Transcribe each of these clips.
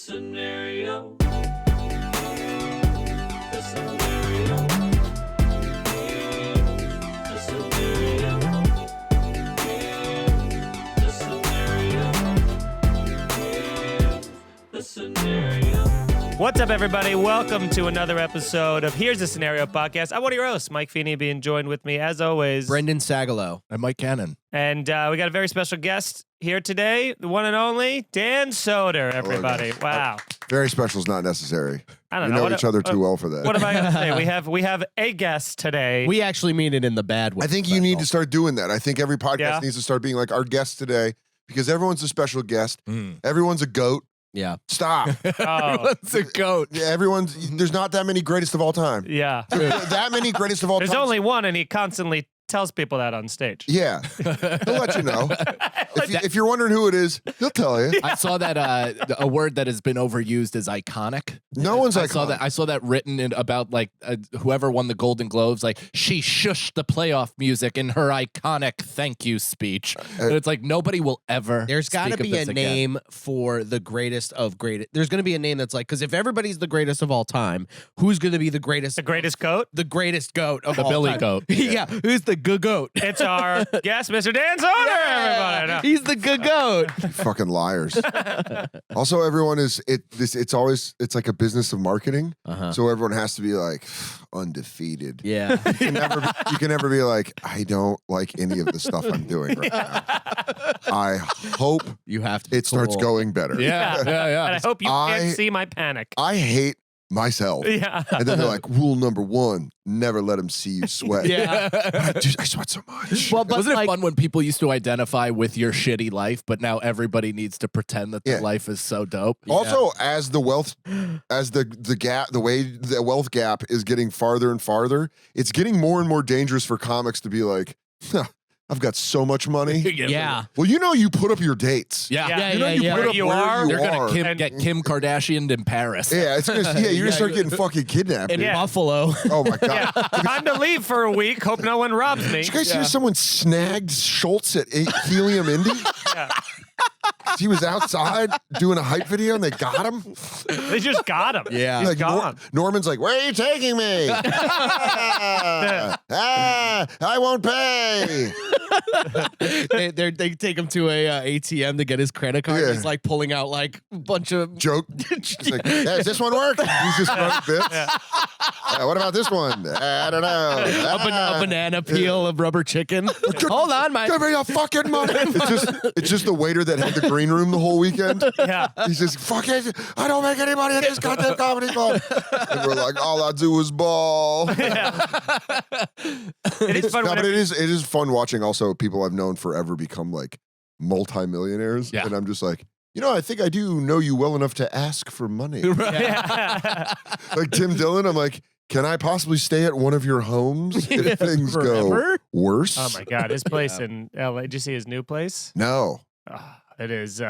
scenario. The scenario. The scenario. The scenario. The scenario. What's up, everybody? Welcome to another episode of Here's the Scenario podcast. I'm one of your hosts, Mike Feeney, being joined with me, as always, Brendan Sagalow. And Mike Cannon. And we got a very special guest here today, the one and only Dan Soder, everybody. Hello, Wow. Very special is not necessary. I don't We know. know each other too well for that. What am I going to say? We have a guest today. We actually mean it in the bad way. I think you need to start doing that. I think every podcast Yeah. needs to start being like our guest today because everyone's a special guest. Everyone's a GOAT. Yeah. Stop. Everyone's a goat. Yeah, there's not that many greatest of all time. Yeah. That many greatest of all There's time. only one, and he constantly tells people that on stage. Yeah. He'll let you know. If you're wondering who it is, he'll tell you. I saw that a word that has been overused is iconic. No one's I iconic. saw that written in about like whoever won the Golden Globes. Like she shushed the playoff music in her iconic thank you speech. And it's like nobody will ever. There's got to speak of be a this again. name for the greatest of great. There's going to be a name that's like, because if everybody's the greatest of all time, who's going to be the greatest? The greatest goat? The greatest goat of The all Billy time. goat. Yeah, who's the goat? It's our guest, Mr. Dan Soder, everybody. No. He's the goat. Fucking liars. Also, everyone is it's like a business of marketing. So everyone has to be like undefeated. Yeah. You can never be like, I don't like any of the stuff I'm doing right now. I hope You have to. Be it starts cool. going better. Yeah. And I hope you can't see my panic. I hate myself. Yeah. And then they're like, rule number 1, never let them see you sweat. Yeah. I sweat so much. Well, but Wasn't it like, fun when people used to identify with your shitty life, but now everybody needs to pretend that their Yeah. life is so dope? Also, as the wealth gap is getting farther and farther, it's getting more and more dangerous for comics to be like, I've got so much money. yeah. Well, you put up your dates. Yeah. Yeah. You know, you yeah. put Where up you where are, you You're are. gonna get Kim Kardashian in Paris. Yeah, you're gonna start getting fucking kidnapped. In dude. Yeah. Buffalo. Oh my god! Yeah. Time to leave for a week. Hope no one robs me. Did you guys hear someone snagged Schultz at Helium Indy? Yeah. He was outside doing a hype video and they got him. They just got him. Yeah. He's Like gone. Norman's like, "Where are you taking me? I won't pay." They take him to a ATM to get his credit card. Yeah. He's like pulling out like a bunch of Joke. He's like, "Yeah, does this one work?" He's just running bits. What about this one? I don't know. a banana peel of rubber chicken. Hold on, my. Give me your fucking money. It's just the waiter that had the green room the whole weekend. Yeah. He's just, fuck it, I don't make any money at this goddamn comedy club. And we're like, all I do is ball. It is fun. No, but whenever- it is fun watching also people I've known forever become like multimillionaires. Yeah. And I'm just like, I think I do know you well enough to ask for money. Yeah. Like Tim Dillon, I'm like, can I possibly stay at one of your homes if things go Forever? worse? Oh my God, his place in LA. Did you see his new place? No. It is.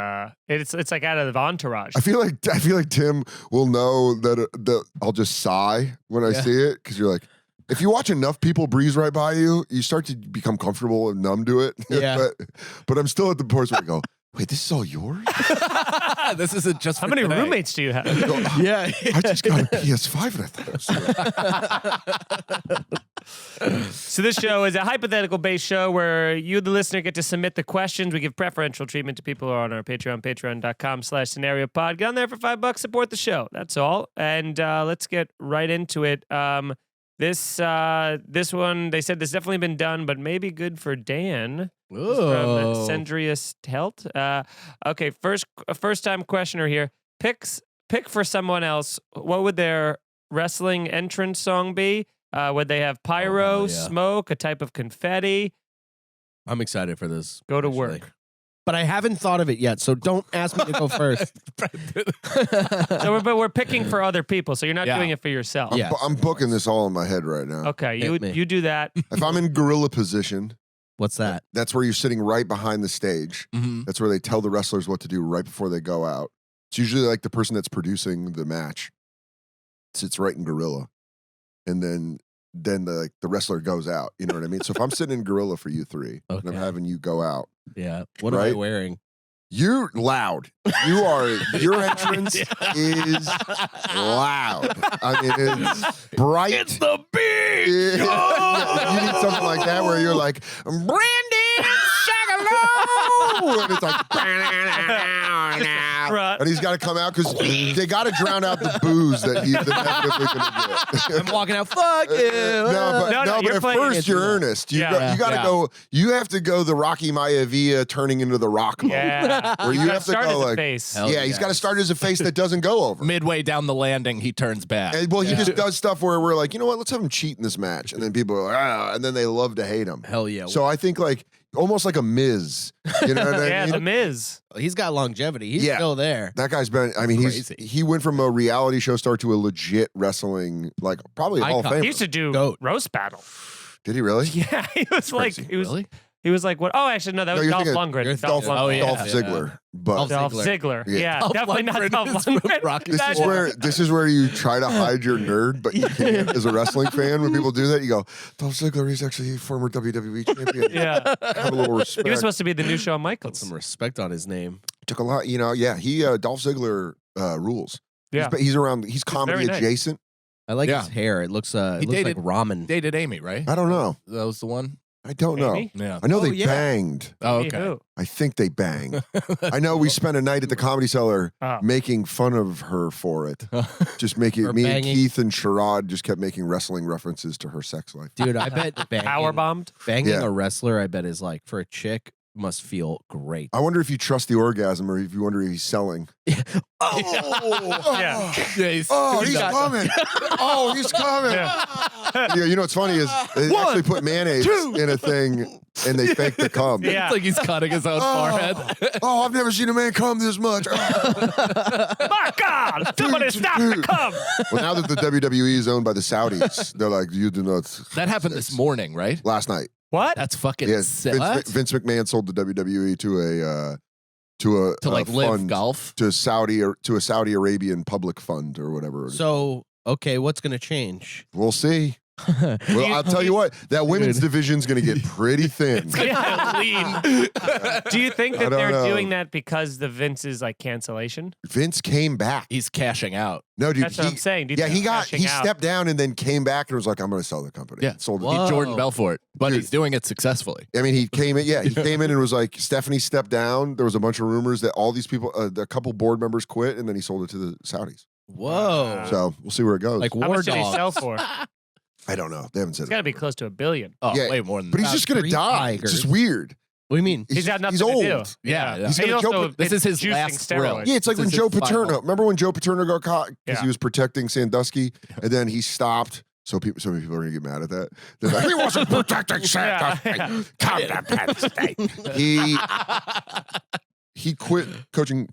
It's like out of the Entourage. I feel like Tim will know that I'll just sigh when I see it because you're like, if you watch enough people breeze right by you, you start to become comfortable and numb to it. Yeah. but I'm still at the point where I go, wait, this is all yours? This isn't just How for many today. roommates do you have? I go, Yeah. I just got a PS5 and I thought it was So this show is a hypothetical-based show where you, the listener, get to submit the questions. We give preferential treatment to people who are on our Patreon, patreon.com/scenariopod. Get on there for $5, support the show. That's all. And let's get right into it. This one, they said this definitely been done, but maybe good for Dan. From Sendrius Helt. Okay, first-time questioner here. Pick for someone else. What would their wrestling entrance song be? Would they have pyro, smoke, a type of confetti? I'm excited for this. Go to actually. work. But I haven't thought of it yet, so don't ask me to go first. But we're picking for other people, so you're not doing it for yourself. Yeah. I'm booking this all in my head right now. Okay, Hit me. you do that. If I'm in gorilla position, What's that? that's where you're sitting right behind the stage. Mm-hmm. That's where they tell the wrestlers what to do right before they go out. It's usually like the person that's producing the match sits right in gorilla. And then the wrestler goes out. You know what I mean? So if I'm sitting in gorilla for you three and I'm Okay. having you go out, Yeah. What am I Right? wearing? You're loud. Your entrance is loud. I mean, it's bright. It's the big Yeah, you need something like that where you're like, Brandon Shagalow! And it's like, and he's got to come out because they got to drown out the booze that he's inevitably going to get. I'm walking out. Fuck you. No, but you're at playing first into you're that. earnest. You Yeah. got to go. You have to go the Rocky Maivia turning into the Rock mode. Yeah. Where you gotta have to start go as a like, face. Hell yeah, he's got to start as a face that doesn't go over. Midway down the landing, he turns back. And, well, he just does stuff where we're like, you know what? Let's have him cheat in this match, and then people are like, and then they love to hate him. Hell yeah. So I think like almost like a Miz. You know what I Yeah, mean? the Miz. He's got longevity. He's Yeah. still there. That guy's been. I mean, Crazy. he went from a reality show star to a legit wrestling, like probably a Hall of Icon. Famer. He used to do Goat. roast battle. Did he really? Yeah, he was like, crazy. Really? he was like, what? Oh, actually, no, that No, was you're Dolph thinking- Lundgren. Dolph, Oh, yeah. Dolph Ziggler. But Dolph Dolph Ziggler. Yeah. Yeah, Dolph definitely not Lundgren Dolph is from Lundgren. Rocky. this is where you try to hide your nerd, but you can't as a wrestling fan. When people do that, you go, Dolph Ziggler, he's actually a former WWE champion. Yeah. Have a little respect. He was supposed to be the new Shawn Put Michaels. some respect on his name. Took a lot, you know. Yeah, he Dolph Ziggler rules. Yeah. He's around. He's comedy very nice. adjacent. I like Yeah. his hair. It looks like dated- ramen. Dated Amy, right? I don't know. That was the one. I don't know. Amy? Yeah. I know Oh, they yeah. banged. Oh, Me okay. who? I think they banged. I know we spent a night at the Comedy Cellar Oh. making fun of her for it. Just making For me banging. and Keith and Sherrod just kept making wrestling references to her sex life. Dude, I bet Power bombed. banging Yeah. a wrestler, I bet, is like, for a chick, must feel great. I wonder if you trust the orgasm or if you wonder if he's selling. Oh, Yeah. Yeah, he's oh, doing he's that. coming. Oh, he's coming. Yeah. Yeah, you know what's funny is they actually put mayonnaise in a thing and they fake the cum. Yeah. It's like he's cutting his own forehead. Oh, I've never seen a man cum this much. My God! Somebody stop the cum! Well, now that the WWE is owned by the Saudis, they're like, you do not. That happened this morning, right? Last night. What? That's fucking Yes, sick. Vince McMahon sold the WWE to To like a live fund, golf. to a Saudi Arabian public fund or whatever. So, okay, what's going to change? We'll see. Well, I'll tell you what, that women's division's going to get pretty thin. Yeah. Do you think I that don't they're know. doing that because the Vince's like cancellation? Vince came back. He's cashing out. No, dude. That's what I'm saying. Do you Yeah, think he they're got cashing he out? stepped down and then came back and was like, I'm going to sell the company. Yeah. Sold it. Whoa. He's Jordan Belfort, but Dude. he's doing it successfully. I mean, he came in. Yeah, he came in and was like, Stephanie stepped down. There was a bunch of rumors that all these people, a couple board members quit, and then he sold it to the Saudis. Whoa. So we'll see where it goes. Like How War much did he sell Dogs. for? I don't know. They haven't said It's it. got to be close to $1 billion. Oh, Yeah, way more than But he's that. just going to Three die. tigers. It's just weird. What do you mean? He's got nothing he's to old. do. Yeah, yeah. He's And gonna also, Joe- this is his juicing last thrill. steroids. Yeah, it's like This when is Joe his final. Paterno. Remember when Joe Paterno got caught because Yeah. he was protecting Sandusky, and then he stopped. So many people are gonna get mad at that. They're like, he wasn't protecting Sandusky. Yeah. Calm down, Penn State. He quit coaching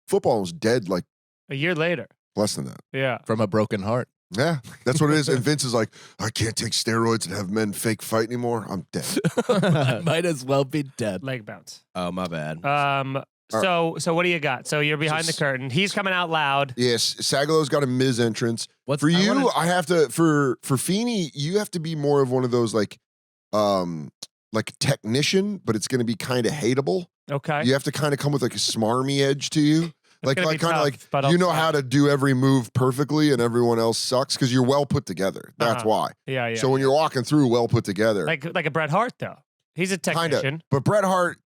football and was dead like A year later. less than that. Yeah. From a broken heart. Yeah, that's what it is. And Vince is like, I can't take steroids and have men fake fight anymore. I'm dead. Might as well be dead. Leg bounce. Oh, my bad. So what do you got? So you're behind the curtain. He's coming out loud. Yes, Sagalow's got a Miz entrance. What's For I you, wanna- I have to for Feeney, you have to be more of one of those like technician, but it's going to be kind of hateable. Okay. You have to kind of come with like a smarmy edge to you. Like gonna be kind of tough, like but you know I'll how to do every move perfectly and everyone else sucks because you're well put together. That's Uh-huh. why. Yeah, yeah. So when you're walking through well put together, like a Bret Hart though. He's a kind technician. of. But Bret Hart,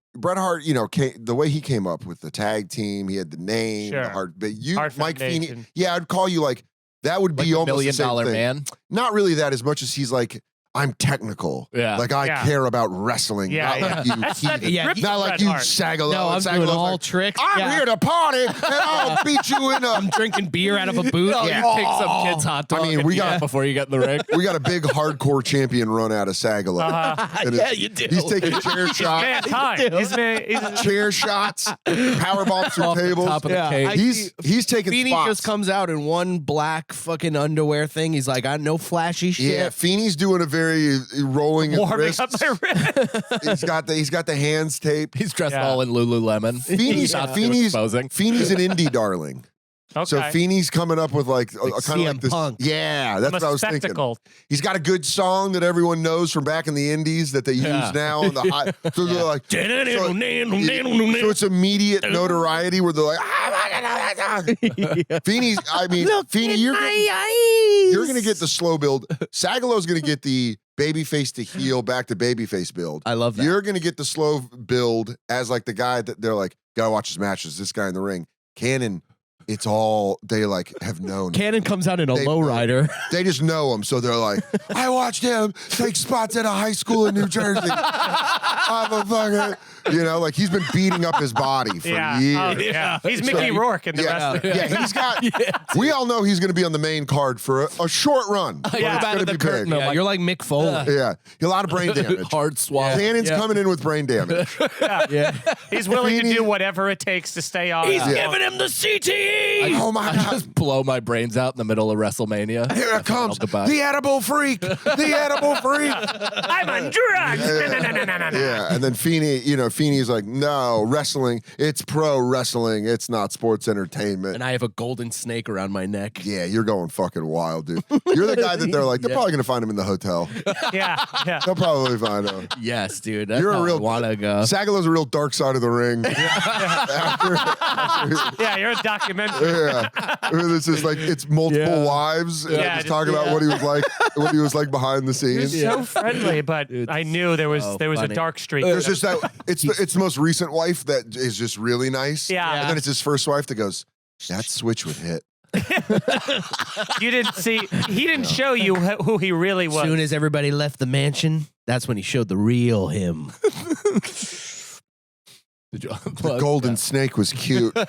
you know, the way he came up with the tag team, he had the name, Sure. the Hart. But you, Hart Mike Feeney, Foundation. yeah, I'd call you like that would be Like the almost $1 the same million thing. man. Not really that as much as he's like, I'm technical. Yeah. Like I Yeah. care about wrestling. Yeah, not yeah. like you. That's heathen. yeah, ripped Not from like Bret you, Hart. Sagalo. No, I'm And doing Sagalow's all like, tricks. I'm Yeah. here to party, and I'll beat you in I'm a. drinking beer out of a booth. No, Yeah. you take some kid's hot dog. I mean, and we eat got- it before you get in the ring. We got a big hardcore champion run out of Sagalo. Uh-huh. And Yeah, it- you do. He's taking chair Man, shots, time. He's chair shots, power bombs through Off the tables. top of the Yeah. cage. He's taking Feeney spots. just comes out in one black fucking underwear thing. He's like, I no flashy shit. Yeah, Feeney's doing a very rolling his warming wrists. up my wrist. He's got the hands taped. He's dressed Yeah. all in Lululemon. Feeney's Not too exposing. Feeney's an indie darling. So Okay. Feeney's coming up with like kind of CM like this. Punk. Yeah, that's I'm what a I was thinking. spectacle. He's got a good song that everyone knows from back in the Indies that they use now on the high. So they're like, so it's immediate notoriety where they're like, Feeney's. I mean, Feeney, you're gonna get the slow build. Sagalow's gonna get the babyface to heel back to babyface build. I love that. You're gonna get the slow build as like the guy that they're like, gotta watch his matches. This guy in the ring, Conan. It's all they like have known. Cannon comes out in a They- lowrider. They just know him, so they're like, I watched him take spots at a high school in New Jersey. I'm a fucking, like he's been beating up his body for Yeah. years. Oh, yeah. He's Mickey Rourke in the rest. Yeah, he's got. We all know he's going to be on the main card for a short run. But Yeah. it's Out going of to the be curtain, big. I'm like, You're like Mick Foley. Yeah, a lot of brain damage. Hard swallow. Cannon's coming in with brain damage. Yeah. He's willing to Feeney- do whatever it takes to stay on. He's Yeah. giving him the CTE. Oh my I god! just blow my brains out in the middle of WrestleMania. Here it comes, Goodbye. the edible freak, the edible freak. I'm on drugs. No. Yeah, and then Feeney's like, no, wrestling, it's pro wrestling, it's not sports entertainment. And I have a golden snake around my neck. Yeah, you're going fucking wild, dude. You're the guy that they're like, they're probably gonna find him in the hotel. Yeah. They'll probably find him. Yes, dude. That's You're a how I real- wanna go. Sagalow's a real dark side of the ring. Yeah, you're a documentary. Yeah, this is like it's multiple wives. And Yeah, just just- talking about what he was like behind the scenes. He's so friendly, but I knew there was so a funny. dark streak. There's just that it's the most recent wife that is just really nice. Yeah. And then it's his first wife that goes, that switch would hit. You didn't see. He didn't show you who he really As was. soon as everybody left the mansion, that's when he showed the real him. Did you The golden snake was cute. I'm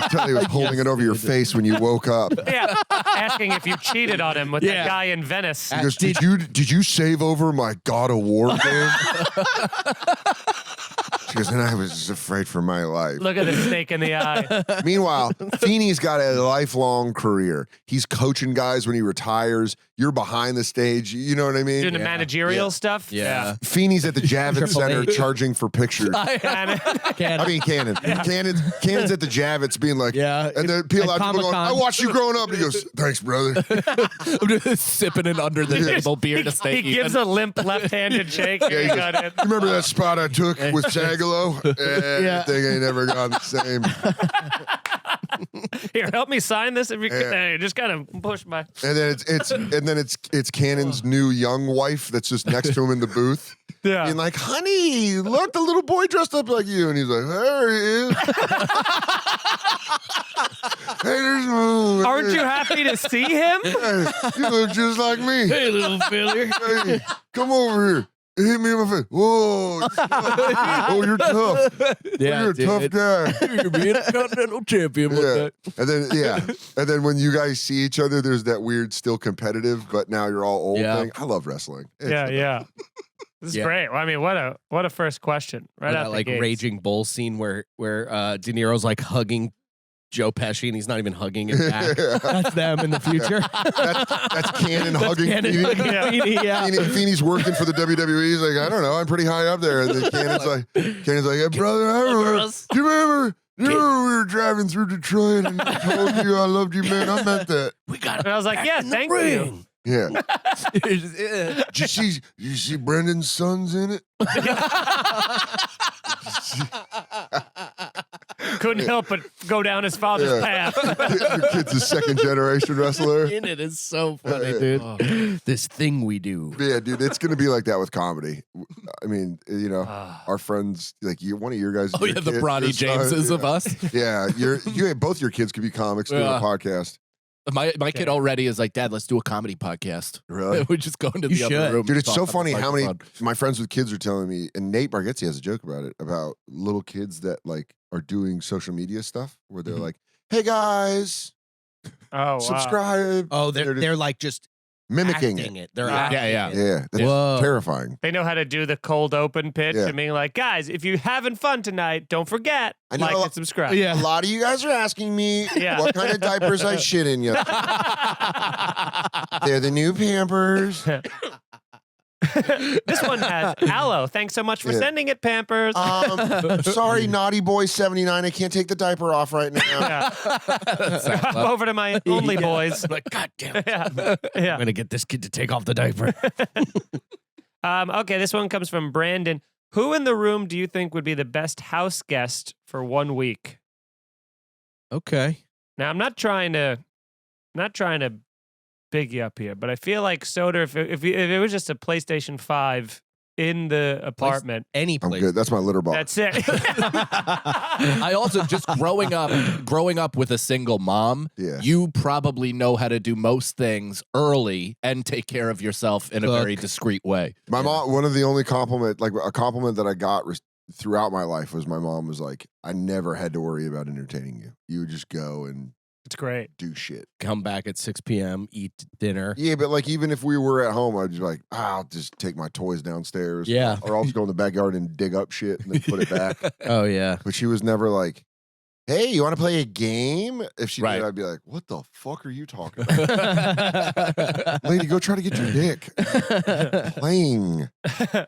telling you, he was holding it over your face when you woke up. Yeah, asking if you cheated on him with that guy in Venice. He goes, did you save over my God of War game? She goes, and I was just afraid for my life. Look at the snake in the eye. Meanwhile, Feeney's got a lifelong career. He's coaching guys when he retires. You're behind the stage. You know what I mean? Doing the managerial stuff. Yeah. Feeney's at the Javits Triple Center H. charging for pictures. And I mean, Cannon. Cannon's at the Javits being like, Yeah. and then people At out people going, I Comic-Con. watched you growing up. And he goes, thanks, brother. I'm just sipping it under the table beer to stay he gives a limp left-handed shake. Yeah, he You got it. You remember that spot I took with Sagalo? Yeah. That thing ain't never gone the same. Here, help me sign this if you can. Yeah. Hey, just kind of push my. And then it's Cannon's new young wife that's just next to him in the booth. Yeah. Being like, honey, look, the little boy dressed up like you. And he's like, there he is. Hey, there's my Aren't you happy to see him? Hey, you look just like me. Hey, little filler. Hey, come over here. Hit me in my face. Whoa. Oh, you're tough. You're a tough guy. You're being a continental champion with Yeah. that. And then when you guys see each other, there's that weird still competitive, but now you're all old Yeah. thing. I love wrestling. Yeah. This is Yeah. great. Well, I mean, what a first question right Or out that the like gates. raging bull scene where De Niro's like hugging Joe Pesci and he's not even hugging him back. That's them in the future. That's Cannon hugging Cannon Feeney. hugging Feeney, yeah. Feeney's working for the WWE. He's like, I don't know, I'm pretty high up there. And then Cannon's like, hey, brother, I remember. Do you remember we were driving through Detroit and I told you I loved you, man? I meant that. We got And I was like, yeah, thank you. Yeah. Did you see Brendan's sons in it? Couldn't help but go down his father's Yeah. path. Your kid's a second generation wrestler. in it is so funny, Yeah. dude. This thing we do. Yeah, dude, it's gonna be like that with comedy. I mean, Ah. our friends, like one of your guys. Oh, your yeah, the kid- Bronny your son, Jameses yeah. of us. Yeah, both your kids could be comics doing Yeah. a podcast. My kid already is like, Dad, let's do a comedy podcast. Really? We just go into You the other should. room. Dude, and it's talk so on the funny how many microphone. my friends with kids are telling me, and Nate Bargatze has a joke about it, about little kids that like are doing social media stuff where they're Mhm. like, "Hey guys, Oh, wow. subscribe." Oh, They're they're like just mimicking acting it. it. They're Yeah. acting Yeah, it. Yeah, that's Whoa. terrifying. They know how to do the cold open pitch Yeah. and being like, guys, if you're having fun tonight, don't forget, I know like a- and subscribe. A lot of you guys are asking me Yeah. what kind of diapers I shit in you. They're the new Pampers. This one has aloe. Thanks so much for Yeah. sending it, Pampers. Sorry, naughty boy 79. I can't take the diaper off right now. Yeah. Over to my only boys. Like, God damn it. Yeah. I'm Yeah. gonna get this kid to take off the diaper. Okay, this one comes from Brandon. Who in the room do you think would be the best house guest for 1 week? Okay. Now, I'm not trying to big you up here, but I feel like Soder, if it was just a PlayStation 5 in the apartment, Any I'm place. good. That's my litter box. that's it. I also just growing up with a single mom, Yeah. you probably know how to do most things early and take care of yourself in a very Cook. discreet way. My mom, one of the only compliment that I got throughout my life was my mom was like, I never had to worry about entertaining you. You would just go and It's great. do shit. Come back at 6 p.m., eat dinner. Yeah, but like even if we were at home, I'd just be like, I'll just take my toys downstairs. Yeah. Or I'll just go in the backyard and dig up shit and then put it back. Oh, yeah. But she was never like, hey, you want to play a game? If she Right. did, I'd be like, what the fuck are you talking about? Lady, go try to get your dick. Playing.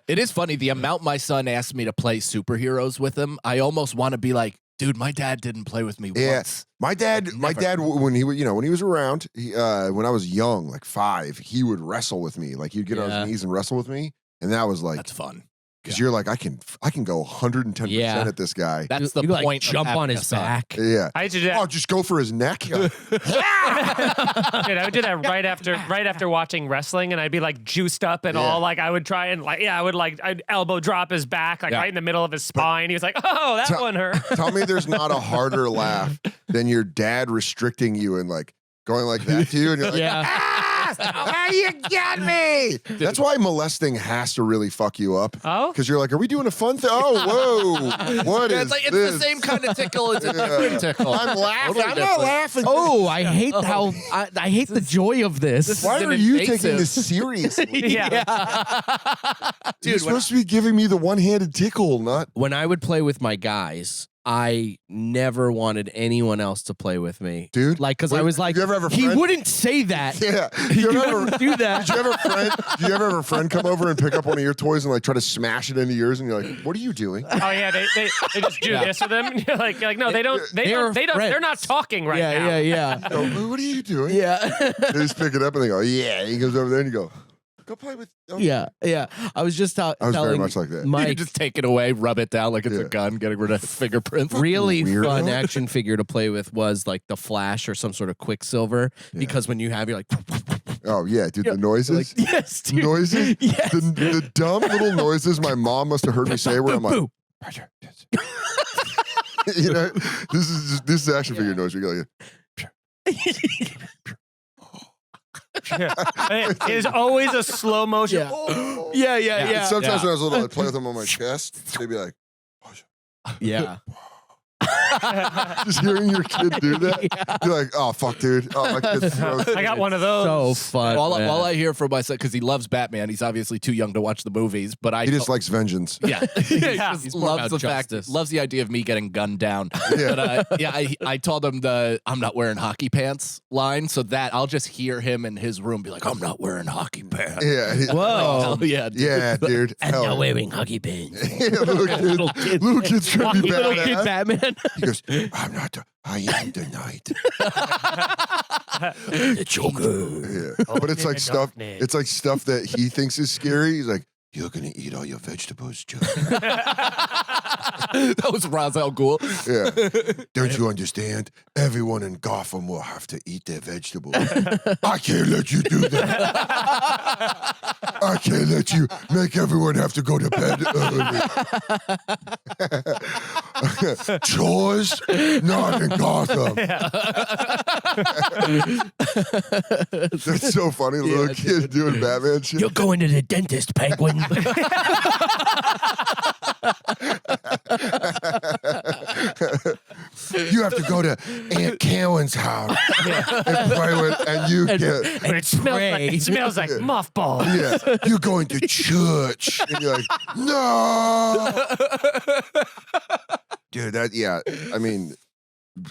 It is funny the amount my son asked me to play superheroes with him. I almost want to be like, dude, my dad didn't play with me Yeah. once. My dad, when he was around, when I was young, like 5, he would wrestle with me. Like he'd get on Yeah. his knees and wrestle with me, and that was like, That's fun. because you're like, I can go 110% Yeah. at this guy. That's the you point. like of jump having on a his son. back. Yeah. I used to do Oh, that. just go for his neck. Dude, I would do that right after watching wrestling, and I'd be like juiced up and Yeah. all. Like I would try and I'd elbow drop his back like Yeah. right in the middle of his spine. He was like, "Oh, that Tell- one hurt." Tell me there's not a harder laugh than your dad restricting you and like going like that to you, and you're like, Yeah. ah, you got me. That's why molesting has to really fuck you up. Oh, Because you're like, are we doing a fun thing? Oh, whoa. What Yeah, is it's like it's this? the same kind of tickle. It's a Yeah. different tickle. I'm laughing. Totally I'm not different. laughing. Oh, I hate how I hate the joy of this. Why is are you invasive. taking this seriously? yeah. You're Dude, supposed to be giving me the one-handed tickle, not. When I would play with my guys, I never wanted anyone else to play with me. Dude, Like, because I was like, you ever have a he friend? wouldn't say that. Yeah. He You ever, wouldn't do that. did you ever have a friend come over and pick up one of your toys and like try to smash it into yours, and you're like, what are you doing? Oh yeah, they just do this with them. You're like no, they don't. They're They're not friends. talking right yeah, now. yeah, Go, what are you doing? yeah. They just pick it up and they go, yeah. He goes over there and you go, go play with. Oh. Yeah, yeah. I was just I was telling very much like that. You Mike, can just take it away, rub it down like it's Yeah. a gun, getting rid of fingerprints. really Weirdo. fun action figure to play with was like the Flash or some sort of Quicksilver, because when you have, you're like, Oh yeah, dude, Yeah, the noises. yes, dude. Noises. Yes. The dumb little noises my mom must have heard me say where I'm like, Boo. you know, this is action figure noise. You go like, It is always a slow motion. Yeah. oh. Yeah, yeah, And yeah. sometimes when I was little, I'd play with them on my chest. They'd be like, Yeah. just hearing your kid do that, you're like, oh fuck, dude. Oh, my kid's so I got one of those. So fun. All man. I hear from my son, because he loves Batman, he's obviously too young to watch the movies, but I He just likes vengeance. yeah, he Yeah. just He's more loves about the fact, justice. loves the idea of me getting gunned down. Yeah. But I told him I'm not wearing hockey pants line, so that I'll just hear him in his room be like, I'm not wearing hockey pants. Yeah. Whoa. Hell yeah, dude. Yeah, dude. Hell. wearing hockey pants. Yeah, little kid's trying to be Little kid badass. Batman. He goes, I'm not. I am the night. the Joker. Yeah. But it's like stuff. Darkness. It's like stuff that he thinks is scary. He's like, you're gonna eat all your vegetables, Joe. That was Ra's al Ghul. Yeah. Don't you understand? Everyone in Gotham will have to eat their vegetables. I can't let you do that. I can't let you make everyone have to go to bed early. Chores? Not in Gotham. That's so funny. Little kid doing Batman shit. You're going to the dentist, Penguin. You have to go to Aunt Karen's house and play with, and you get. But it smells like mothballs. Yeah, you're going to church, and you're like, no, dude. I mean,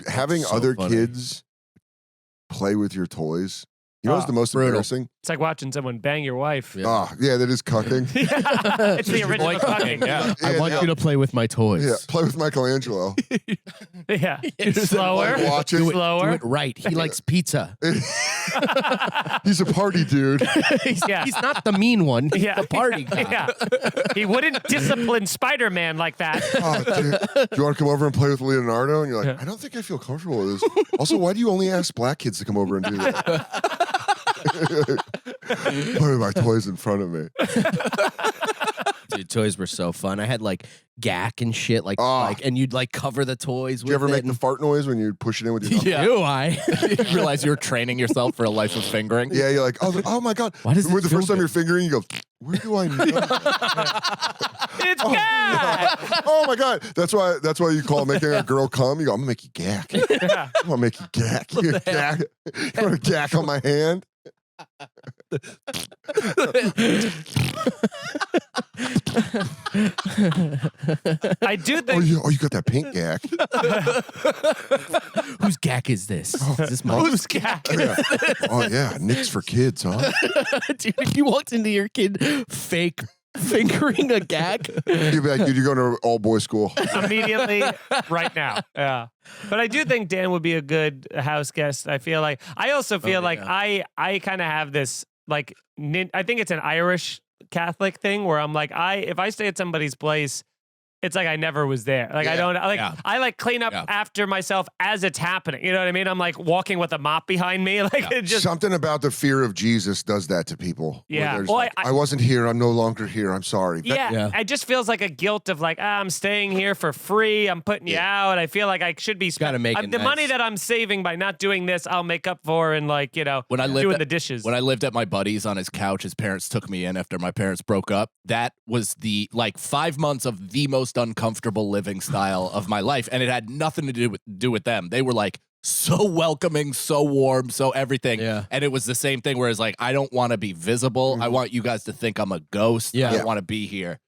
having So other funny. kids play with your toys. You know what's the most brutal. embarrassing? It's like watching someone bang your wife. Yeah. Oh, yeah, that is cucking. It's the original Boy fucking. cucking, yeah. I want you to play with my toys. Yeah, play with Michelangelo. Yeah. Slower. Like, watch it. Do Slower. it right. He likes pizza. He's a party dude. he's, Yeah. he's not the mean one. He's Yeah. the party guy. Yeah. He wouldn't discipline Spider-Man like that. Oh, dude. Do you want to come over and play with Leonardo? And you're like, I don't think I feel comfortable with this. Also, why do you only ask black kids to come over and do that? Play with my toys in front of me. Dude, toys were so fun. I had like gack and shit, and you'd like cover the toys. Did you ever make the fart noise when you push it in with your knuckles? Yeah. Do I? You realize you're training yourself for a life of fingering. Yeah, you're like, oh my God. Why does Remember it the feel first time good? you're fingering, you go, where do I know? It's Oh, God. yeah. Oh my God. That's why you call making a girl come. You go, I'm gonna make you gack. Yeah. I'm gonna make you gack. You gack. You want to gack on my hand? I do Oh, think you got that pink gack. Whose gack is this? Is this my who's cat? Yeah. Oh yeah, Nick's for kids, huh? Dude, if you walked into your kid fake fingering a gack. You'd be like, dude, you're going to all boys school. Immediately right now. Yeah. But I do think Dan would be a good house guest. I also feel like I kind of have this like I think it's an Irish Catholic thing where I'm like if I stay at somebody's place, it's like I never was there. Like I don't I like clean up after myself as it's happening. You know what I mean? I'm like walking with a mop behind me. Like it just Something about the fear of Jesus does that to people. where Yeah. there's Well, like, I wasn't here. I'm no longer here. I'm sorry. yeah, it just feels like a guilt of like, I'm staying here for free. I'm putting you out. I feel like I should be Gotta make it the nice. money that I'm saving by not doing this, I'll make up for in like, When I lived doing at- the dishes. When I lived at my buddy's on his couch, his parents took me in after my parents broke up. That was the 5 months of the most uncomfortable living style of my life, and it had nothing to do with them. They were like so welcoming, so warm, so everything. Yeah. And it was the same thing where it's like, I don't want to be visible. I want you guys to think I'm a ghost. Yeah. I don't want to be here.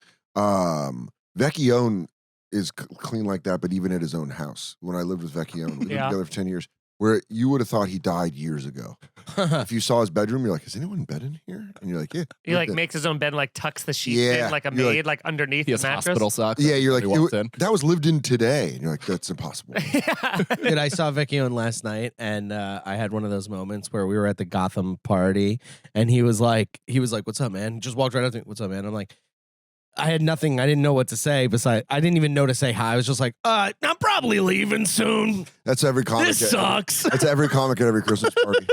Vecchione is clean like that, but even at his own house. When I lived with Vecchione, we lived Yeah. together for 10 years, where you would have thought he died years ago. If you saw his bedroom, you're like, is anyone in bed in here? And you're like, yeah. he like makes his own bed, like tucks the sheets Yeah. in like a You're like- maid, like underneath He the has mattress. hospital socks. Yeah, you're like, He walks in. that was lived in today. And you're like, that's impossible. Dude, I saw Vecchione last night, and I had one of those moments where we were at the Gotham party, and he was like, "What's up, man?" He just walked right up to me, "What's up, man?" I'm like, I had nothing. I didn't know what to say. Besides, I didn't even know to say hi. I was just like, I'm probably leaving soon. That's every comic. This sucks. That's every comic at every Christmas party.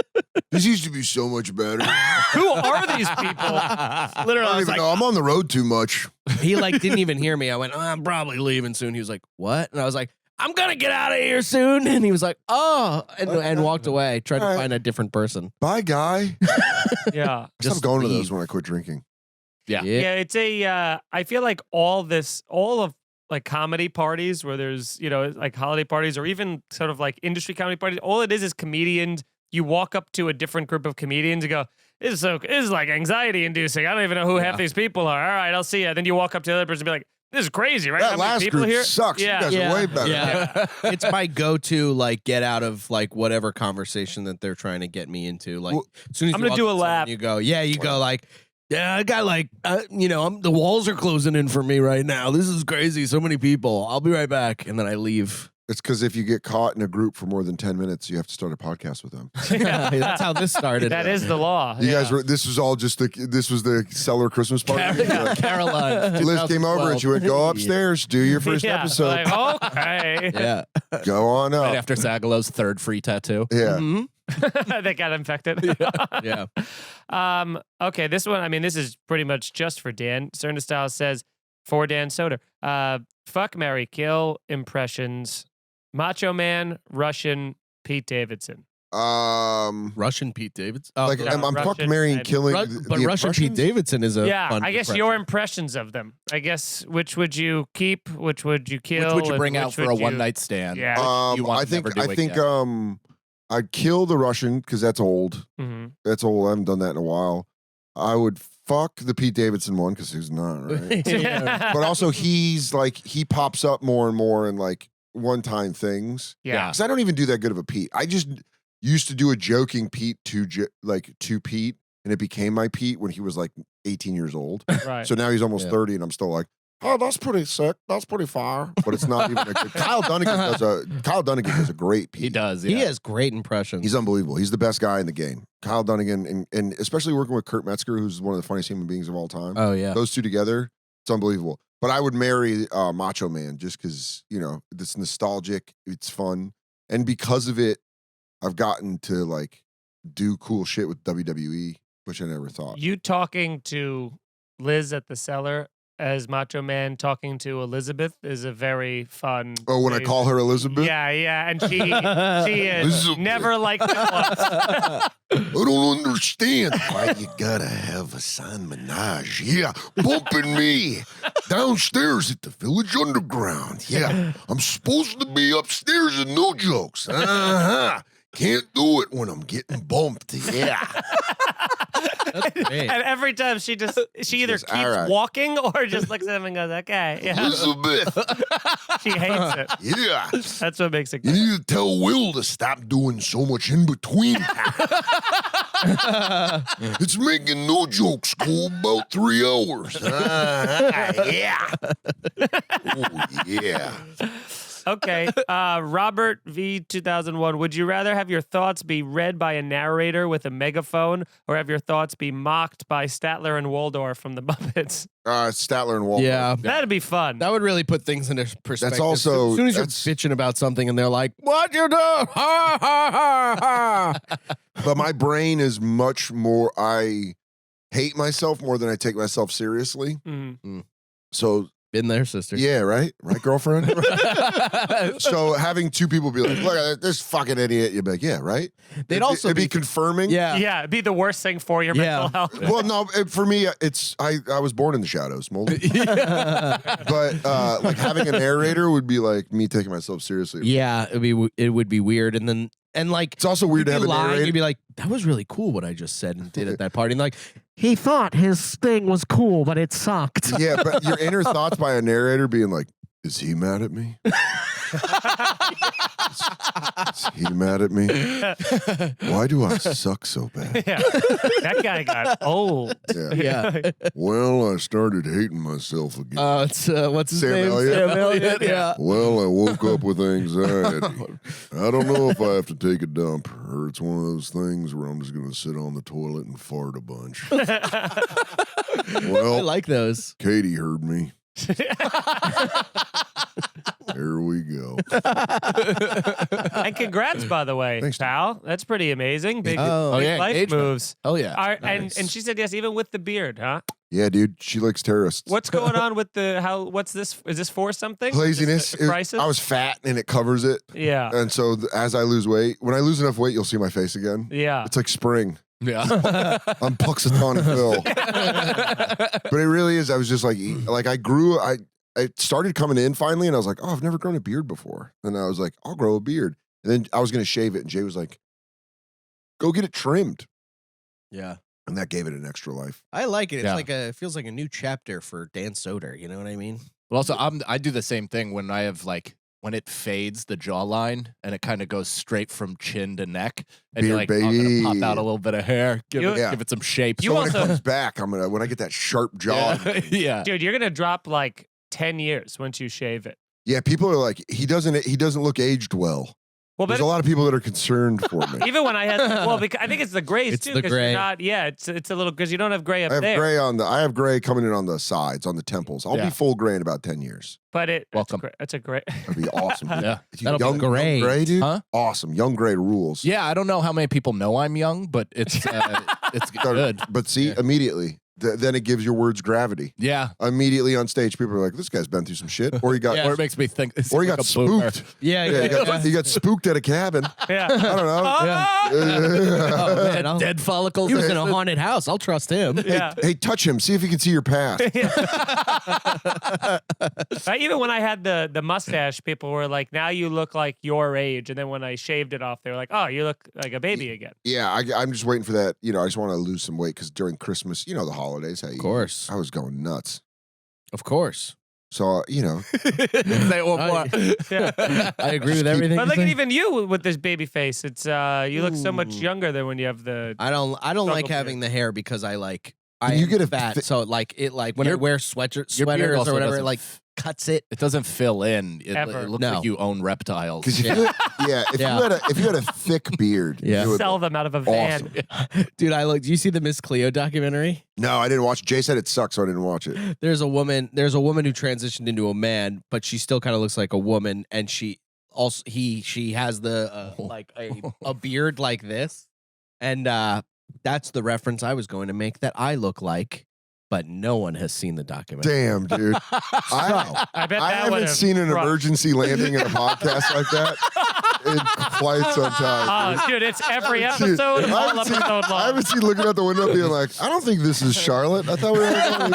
This used to be so much better. Who are these people? I Literally, I don't was even like, know. I'm on the road too much. He like didn't even hear me. I went, I'm probably leaving soon. He was like, what? And I was like, I'm gonna get out of here soon. And he was like, oh, and walked away. Tried to All right. find a different person. Bye, guy. yeah. Just going to those when I quit drinking. Yeah. Yeah, it's I feel like all of like comedy parties where there's, like holiday parties or even sort of like industry comedy parties, all it is comedians. You walk up to a different group of comedians and go, this is like anxiety inducing. I don't even know who half these people are. All right, I'll see you. Then you walk up to the other person and be like, this is crazy, right? That How many last people group here? sucks. Yeah. You guys are way better. Yeah. It's my go-to, like, get out of, like, whatever conversation that they're trying to get me into. Like, Well, as soon as I'm you gonna walk do a up to someone, lap. You go, like, yeah, I got, like, the walls are closing in for me right now. This is crazy. So many people. I'll be right back. And then I leave. It's because if you get caught in a group for more than 10 minutes, you have to start a podcast with them. That's how this started. That is the law. You yeah. guys were, this was the Cellar Christmas party. Caroline. Liz came over and she went, go 2012. upstairs, do your first Yeah, episode. like, okay. Yeah. Go on up. Right after Zagallo's third free tattoo. Yeah. Mhm. They got infected. Yeah. Okay, this one, this is pretty much just for Dan. Certain Style says, for Dan Soder. Fuck, marry, kill impressions. Macho Man, Russian, Pete Davidson. Russian Pete Davidson. Oh, Like, yeah, I'm fucked Russian marrying, and- killing. but the Russian Pete impressions? Davidson is a Yeah, fun I guess impression. your impressions of them. I guess which would you keep? Which would you kill? Which would you and bring out which for a would you- one night stand? Yeah. You want I to think never do again. I'd kill the Russian because that's old. Mhm. That's old. I haven't done that in a while. I would fuck the Pete Davidson one because he's not, right? Yeah. But also he's like, he pops up more and more in like one-time things. yeah. Because I don't even do that good of a Pete. used to do a joking Pete to Pete, and it became my Pete when he was like 18 years old. Right. So now he's almost 30, and I'm still like, oh, that's pretty sick. That's pretty fire. But it's not even a good. Kyle Dunnigan does a great Pete. He does. He Yeah. has great impressions. He's unbelievable. He's the best guy in the game. Kyle Dunnigan, and especially working with Kurt Metzger, who's one of the funniest human beings of all time. Oh yeah. Those two together, it's unbelievable. But I would marry Macho Man just because, it's nostalgic, it's fun. And because of it, I've gotten to like do cool shit with WWE, which I never thought. You talking to Liz at the cellar as Macho Man talking to Elizabeth is a very fun. Oh, when I call her Elizabeth? Yeah, and she is Elizabeth. never liked it once. I don't understand why you gotta have a San Menage. Yeah, bumping me downstairs at the Village Underground. Yeah, I'm supposed to be upstairs in No Jokes. Can't do it when I'm getting bumped. Yeah. Great. And every time she either Yes, keeps all right. walking or just looks at him and goes, "Okay." Yeah. Elizabeth. She hates it. Yeah. That's what makes it You good. need to tell Will to stop doing so much in between. It's making No Jokes go about 3 hours. Yeah. Oh, yeah. Okay. Robert V 2001. Would you rather have your thoughts be read by a narrator with a megaphone or have your thoughts be mocked by Statler and Waldorf from the Muppets? Statler and Waldorf. Yeah. That'd be fun. That would really put things into perspective. That's also- as soon as you're that's- bitching about something and they're like, "What you do?" Ha ha ha ha. But my brain is much more, I hate myself more than I take myself seriously. Mhm. So, Been there, sister. yeah, right? Right, girlfriend? So having two people be like, look at this fucking idiot, you'd be like, yeah, right? They'd also it'd be be- confirming. Yeah. Yeah, it'd be the worst thing for your Yeah. mental health. Well, no, for me, it's I was born in the shadows, Moldy. But like having a narrator would be like me taking myself seriously. Yeah, it would be weird, and like It's also weird to you'd have be a lying, narrator. you'd be like, "That was really cool what I just said and did at that party," and like, he thought his thing was cool, but it sucked. Yeah, but your inner thoughts by a narrator being like, is he mad at me? Is he mad at me? Why do I suck so bad? Yeah. That guy got old. Yeah. Yeah. Well, I started hating myself again. It's what's his Sam name? Elliott? Sam Elliott. Yeah. Well, I woke up with anxiety. I don't know if I have to take a dump or it's one of those things where I'm just going to sit on the toilet and fart a bunch. I Well, like those. Katie heard me. There we go. And congrats, by the way, Thanks, pal. That's pretty amazing. Big, Oh, big yeah, life engagement. moves. Oh yeah. And she said yes, even with the beard, huh? Yeah, dude, she likes terrorists. What's going on with what's this? Is this for something? Laziness. Is this a crisis? I was fat and it covers it. Yeah. And so as I lose weight, when I lose enough weight, you'll see my face again. Yeah. It's like spring. Yeah. I'm Puxatawny Phil. But it really is. I was just like I started coming in finally and I was like, oh, I've never grown a beard before. And I was like, I'll grow a beard. And then I was going to shave it. And Jay was like, go get it trimmed. Yeah. And that gave it an extra life. I like it. It's Yeah. like it feels like a new chapter for Dan Soder. You know what I mean? Well, also, I do the same thing when I have when it fades the jawline and it kind of goes straight from chin to neck, and you're Beard, like, I'm baby. gonna pop out a little bit of hair, give You- it some shape. You So when also- it comes back, when I get that sharp jaw. yeah. yeah. Dude, you're gonna drop like 10 years once you shave it. Yeah, people are like, he doesn't look aged well. Well, There's but a lot of people that are concerned for me. even when I had, because I think it's the grays It's too. the 'cause gray. You're not, yeah, it's a little because you don't have gray up I have there. gray I have gray coming in on the sides, on the temples. I'll Yeah. be full gray in about 10 years. But Welcome. That's a great. That'd be awesome. Dude. Yeah. If you That'll be young great. gray, dude. Huh? Awesome. Young gray rules. Yeah, I don't know how many people know I'm young, but it's good. But see, Yeah. immediately, then it gives your words gravity. Yeah. Immediately on stage, people are like, this guy's been through some shit. Or he got, Or it makes me think. or he got spooked. Yeah. Yeah, he got spooked at a cabin. Yeah. I don't know. Ah! Oh, man, I'll- Dead follicles. He was in a haunted house. I'll trust him. Yeah. Hey, touch him. See if he can see your past. Even when I had the mustache, people were like, "Now you look like your age," and then when I shaved it off, they were like, "Oh, you look like a baby again." Yeah, I'm just waiting for that. You know, I just want to lose some weight because during Christmas, the holidays, Of course. I was going nuts. Of course. So you know, Say it one more. Yeah. I agree with everything. But you look at say. even you with this baby face. It's you look so much younger than when you have the. I don't like Struggle having the hair because I you you get a fat, thi- so when I Your- wear Your beard sweaters also or whatever, it doesn't like cuts it. It doesn't fill in. It Ever. looks No. like you own reptiles. because if Yeah. you had a thick beard, Yeah. it would Sell them out of a van. awesome. Dude, do you see the Miss Cleo documentary? No, I didn't watch it. Jay said it sucks, so I didn't watch it. There's a woman who transitioned into a man, but she still kind of looks like a woman, and she has the like a beard like this, and that's the reference I was going to make that I look like, but no one has seen the documentary. Damn, dude. I I bet I that would haven't have seen an crushed. emergency landing in a podcast like that in quite some time. Oh, dude, it's every Dude, episode, all episode I long. haven't seen looking out the window being like, I don't think this is Charlotte. I thought we have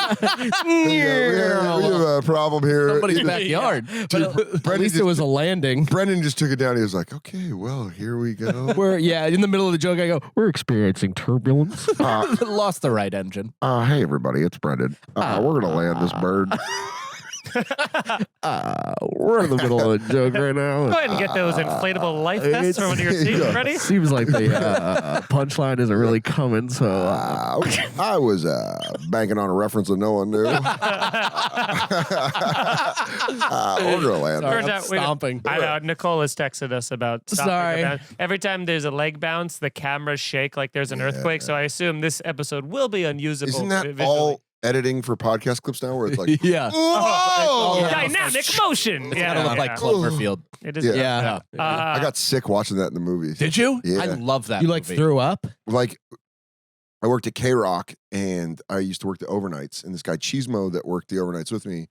a problem here. Somebody's You know, backyard. At Brendan least it just- was a landing. Brendan just took it down. He was like, okay, well, here we go. In the middle of the joke, I go, "We're experiencing turbulence." Lost the right engine. Hey, everybody, it's Brendan. We're going to land this bird. We're in the middle of a joke right now. Go ahead and get those inflatable life vests from under your seat. Yeah. Ready? Seems like the punchline isn't really coming, so I was banking on a reference that no one knew. We're going to land. Turns I'm out stomping. I know. Nicole has texted us about stopping Sorry. the bounce. Every time there's a leg bounce, the cameras shake like there's an earthquake. So I assume this episode will be unusable. Isn't that visually. all editing for podcast clips now where it's like, Yeah. whoa! Dynamic motion? It's Yeah, gotta look like Cloverfield. It is. Yeah. Yeah. I got sick watching that in the movies. Did you? Yeah. I love that. You like movie. threw up? Like, I worked at K-Rock, and I used to work the overnights, and this guy Cheesemo that worked the overnights with me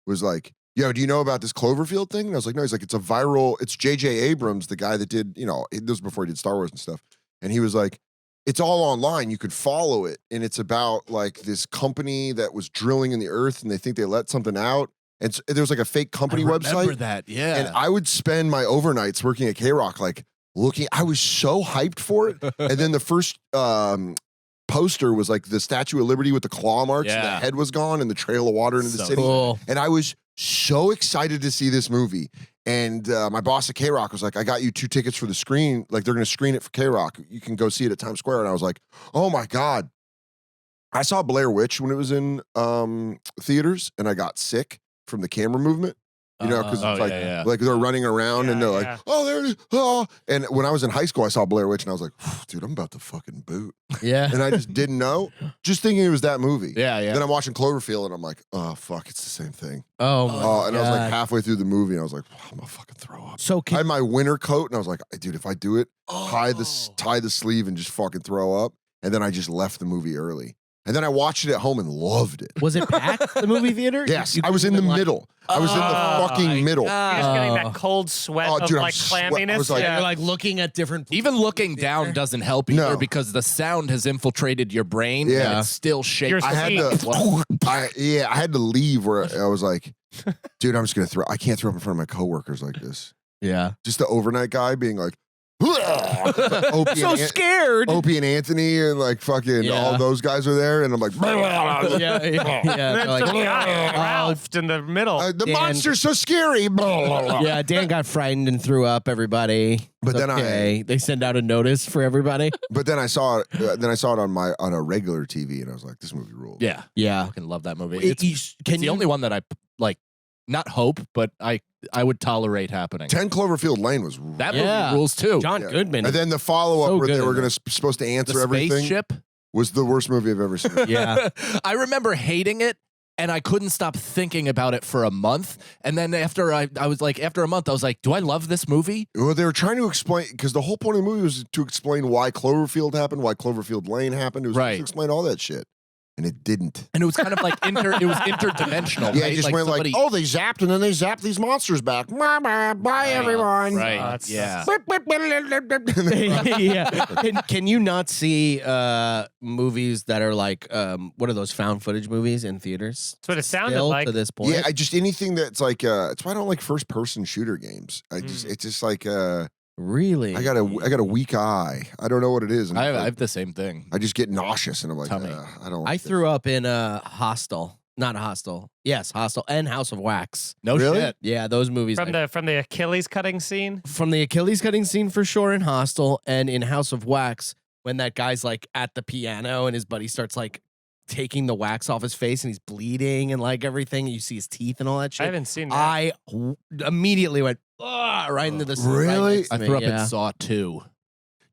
was like, yo, do you know about this Cloverfield thing? And I was like, no. He's like, it's a viral, it's J.J. Abrams, the guy that did, this was before he did Star Wars and stuff. And he was like, it's all online. You could follow it. And it's about like this company that was drilling in the earth, and they think they let something out. And there was like a fake company I remember website. that. Yeah. And I would spend my overnights working at K-Rock, like looking, I was so hyped for it. And then the first poster was like the Statue of Liberty with the claw marks, and the Yeah. head was gone, and the trail of water into the So city. Cool. And I was so excited to see this movie. And my boss at K-Rock was like, I got you 2 tickets for the screen. Like, they're going to screen it for K-Rock. You can go see it at Times Square. And I was like, oh my God. I saw Blair Witch when it was in theaters, and I got sick from the camera movement. Because it's like they're running around and they're like, oh, there it is. Oh. And when I was in high school, I saw Blair Witch and I was like, dude, I'm about to fucking boot. Yeah. And I just didn't know, just thinking it was that movie. Yeah, yeah. Then I'm watching Cloverfield and I'm like, oh, fuck, it's the same thing. Oh, my And I was like God. halfway through the movie and I was like, I'm going to fucking throw up. So I had my winter coat and I was like, dude, if I do it, tie the sleeve and just fucking throw up. And then I just left the movie early. And then I watched it at home and loved it. was it packed, the movie theater? Yes, You I was in the couldn't even, middle. I was in the fucking middle. You're just getting that cold sweat Oh, of dude, I'm like sweat- I clamminess. was like- You're like looking at different. Even looking down doesn't help either No. because the sound has infiltrated your brain. Yeah. And it's still shaking. You're I had I had to leave where I was like, dude, I'm just gonna throw. I can't throw up in front of my coworkers like this. Yeah. Just the overnight guy being like, Opie, So and scared. Opie and Anthony and like fucking Yeah. all those guys are there, and I'm like, yeah. And They're then like, some guy, Ralph in the middle. the Dan- monster's so scary. yeah, Dan got frightened and threw up. Everybody, But It's then they send out a notice for everybody. But then I saw it. Then I saw it on a regular TV, and I was like, this movie rules. Yeah. Yeah, Fucking love that movie. It- It's the only one that I like, not hope, but I would tolerate happening. 10 Cloverfield Lane was. That Yeah. movie rules too. John Yeah. Goodman. And then the follow up So where good they in were that. supposed to answer the everything spaceship. was the worst movie I've ever seen. Yeah. I remember hating it. And I couldn't stop thinking about it for a month. And then after after a month, I was like, do I love this movie? Well, they were trying to explain, because the whole point of the movie was to explain why Cloverfield happened, why Cloverfield Lane happened. It was Right. to explain all that shit. And it didn't. And it was kind of like it was interdimensional. Yeah, right? it just went somebody- like, oh, they zapped and then they zapped these monsters back. Bye, everyone. Right. that's- Yeah. yeah. Can you not see movies that are like what are those found footage movies in theaters? That's what it sounded Still like. to this point. Yeah, I just anything that's like it's why I don't like first person shooter games. It's just like Really? I got a weak eye. I don't know what it is. And I have the same thing. I just get nauseous and I'm like, Tummy. I don't like I this. threw up in Hostel. Not Hostel. Yes, Hostel and House of Wax. No Really? shit. Yeah, those movies. From the Achilles cutting scene. From the Achilles cutting scene for sure in Hostel, and in House of Wax when that guy's like at the piano and his buddy starts like taking the wax off his face and he's bleeding and like everything. And you see his teeth and all that shit. I haven't seen that. I immediately went right into the Really? next to I me, threw up yeah. in Saw 2.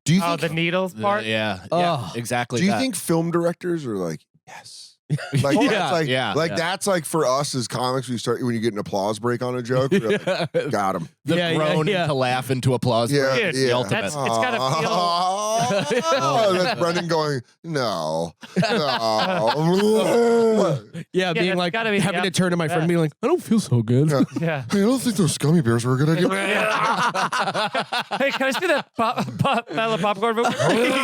Do you Oh, think? the needles part. Yeah. Oh. Exactly. Do you that. think film directors are like yes? Like Yeah, that's like yeah, like yeah. that's like for us as comics. When you get an applause break on a joke, we're like, got him. the Yeah, yeah, groan yeah. to laugh into applause? Yeah, break Dude, is the yeah. ultimate. It's gotta feel. Oh, that's Brendan going, no. Yeah, being that's like gotta be- having yep. to turn to my friend Yeah. and being like, I don't feel so good. Yeah. Yeah. Hey, I don't think those gummy bears were a good idea. Hey, can I see that bottle of popcorn?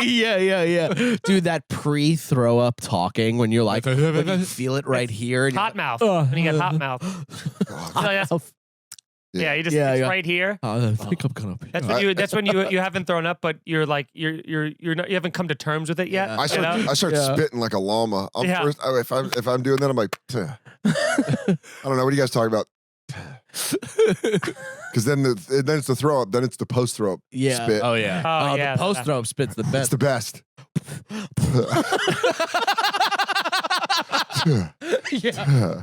yeah. Dude, that pre-throw up talking when you're like, when you feel it right here. And you're Hot mouth. Ugh. When you get hot mouth. Yeah, you just Yeah, it's yeah. right here. I think I'm gonna be. That's when you haven't thrown up, but you're like you're not, you haven't come to terms with it yet. Yeah. I you know? start Yeah. spitting like a llama. Yeah. If I'm doing that, I'm like, I don't know. What are you guys talking about? Because then it's the throw up, then it's the post throw up Yeah. spit. Oh yeah. Oh, yeah. The post throw up spit's the It's best. the best. Yeah.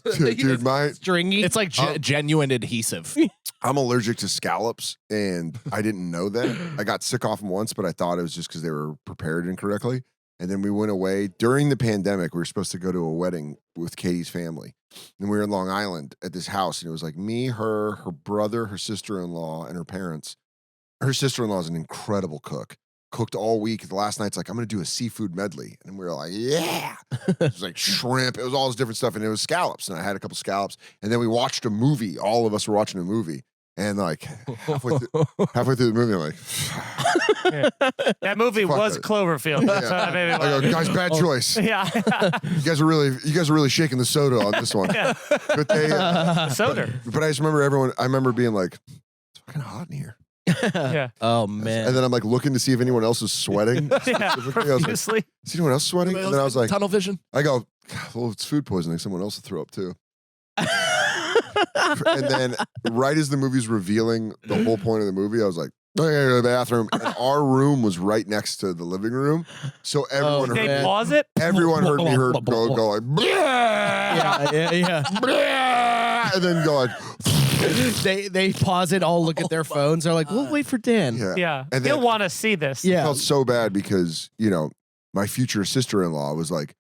Dude, Stringy. It's like genuine adhesive. I'm allergic to scallops, and I didn't know that. I got sick off them once, but I thought it was just because they were prepared incorrectly. And then we went away during the pandemic. We were supposed to go to a wedding with Katie's family, and we were in Long Island at this house, and it was like me, her brother, her sister-in-law, and her parents. Her sister-in-law is an incredible cook. Cooked all week. The last night's like, I'm going to do a seafood medley. And we were like, yeah. It was like shrimp. It was all this different stuff. And it was scallops. And I had a couple scallops. And then we watched a movie. All of us were watching a movie. And like halfway through the movie, I'm like, That movie Fuck was it. Cloverfield. Yeah. So that made me I go, laugh. guys, bad choice. Yeah. You guys are really shaking the soda on this one. Yeah. But they, Soder. but I just remember I remember being like, it's fucking hot in here. Yeah. Oh man. And then I'm like looking to see if anyone else is sweating. Yeah. Specifically, I was like, Profusely. is anyone else sweating? And then I was like, tunnel vision. I go, well, it's food poisoning. Someone else will throw up too. And then right as the movie's revealing the whole point of the movie, I was like, I gotta go to the bathroom. And our room was right next to the living room. So everyone Did they heard pause it? everyone heard me go like, yeah. and then go like, They pause it, all look at their phones. They're like, we'll wait for Dan. yeah. Yeah. And You'll then want to see this. I Yeah. felt so bad because, my future sister-in-law was like,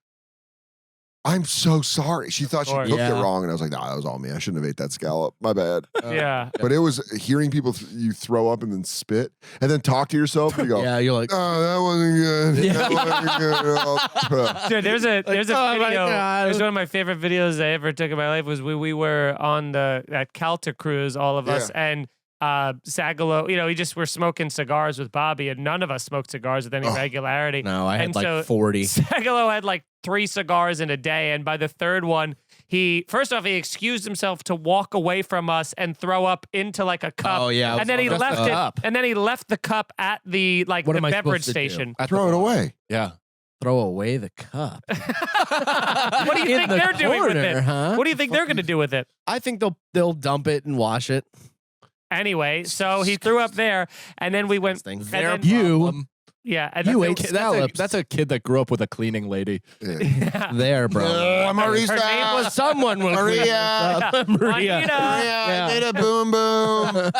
I'm so sorry. She thought she Of course. cooked it Yeah. wrong. And I was like, nah, that was all me. I shouldn't have ate that scallop. My bad. Yeah. But it was hearing people, you throw up and then spit and then talk to yourself. And you go, Yeah, you're like, oh, that wasn't good. Yeah. That wasn't good. Dude, there's a oh my video. God. It was one of my favorite videos I ever took in my life. Was we were on that Calta cruise, all of us, and Sagalo. We just were smoking cigars with Bobby, and none of us smoked cigars with any regularity. no, I had And like so 40. Sagalo had like 3 cigars in a day, and by the third one, he excused himself to walk away from us and throw up into like a cup. Oh, yeah. and then he messed left it it. up. And then he left the cup at the What the am I beverage supposed to do? station. At the Throw it bar. away. Yeah. Throw away the cup. What do you In think the they're doing with corner, it? huh? What do you think they're going to do with it? I think they'll dump it and wash it. Anyway, so he threw up there, and then we went. Disgusting. And then, You yeah, and you then- ate scallops. That's a kid that grew up with a cleaning lady. Yeah. Yeah. there, bro. Marisa. Her name was Someone will clean this Maria. up. Maria. Juanita. I did a boom boom.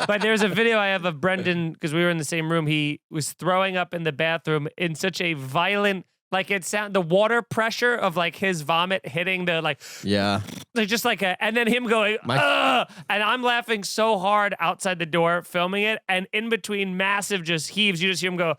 But there's a video I have of Brendan because we were in the same room. He was throwing up in the bathroom in such a violent, the water pressure of like his vomit hitting the Yeah. just like and then him going, ugh, and I'm laughing so hard outside the door filming it, and in between massive just heaves, you just hear him go,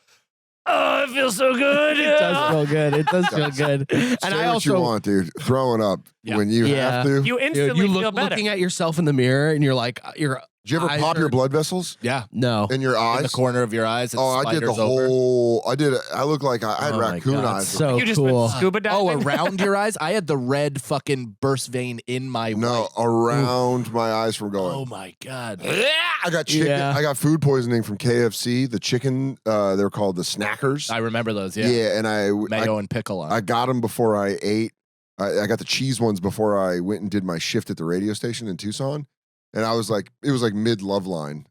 oh, it feels so good. It does feel good. It does feel good. And Say I what you also want, dude. Throwing up Yeah. when you Yeah. have to. You Dude, instantly you feel better. looking at yourself in the mirror and you're like, Did you ever eyes pop your are- blood vessels Yeah. no. in your In eyes? the corner of your eyes. It Oh, I did the spiders over. whole. I looked like I had Oh my raccoon God, eyes. so you just cool. went scuba diving. Oh, around your eyes? I had the red fucking burst vein in my No, right. around my eyes from going. Oh my god. I got chicken. Yeah. I got food poisoning from KFC. The chicken. They're called the Snackers. I remember those. yeah. Yeah. And Mayo and pickle on. I got them before I ate. I got the cheese ones before I went and did my shift at the radio station in Tucson. And I was like, it was like mid Loveline,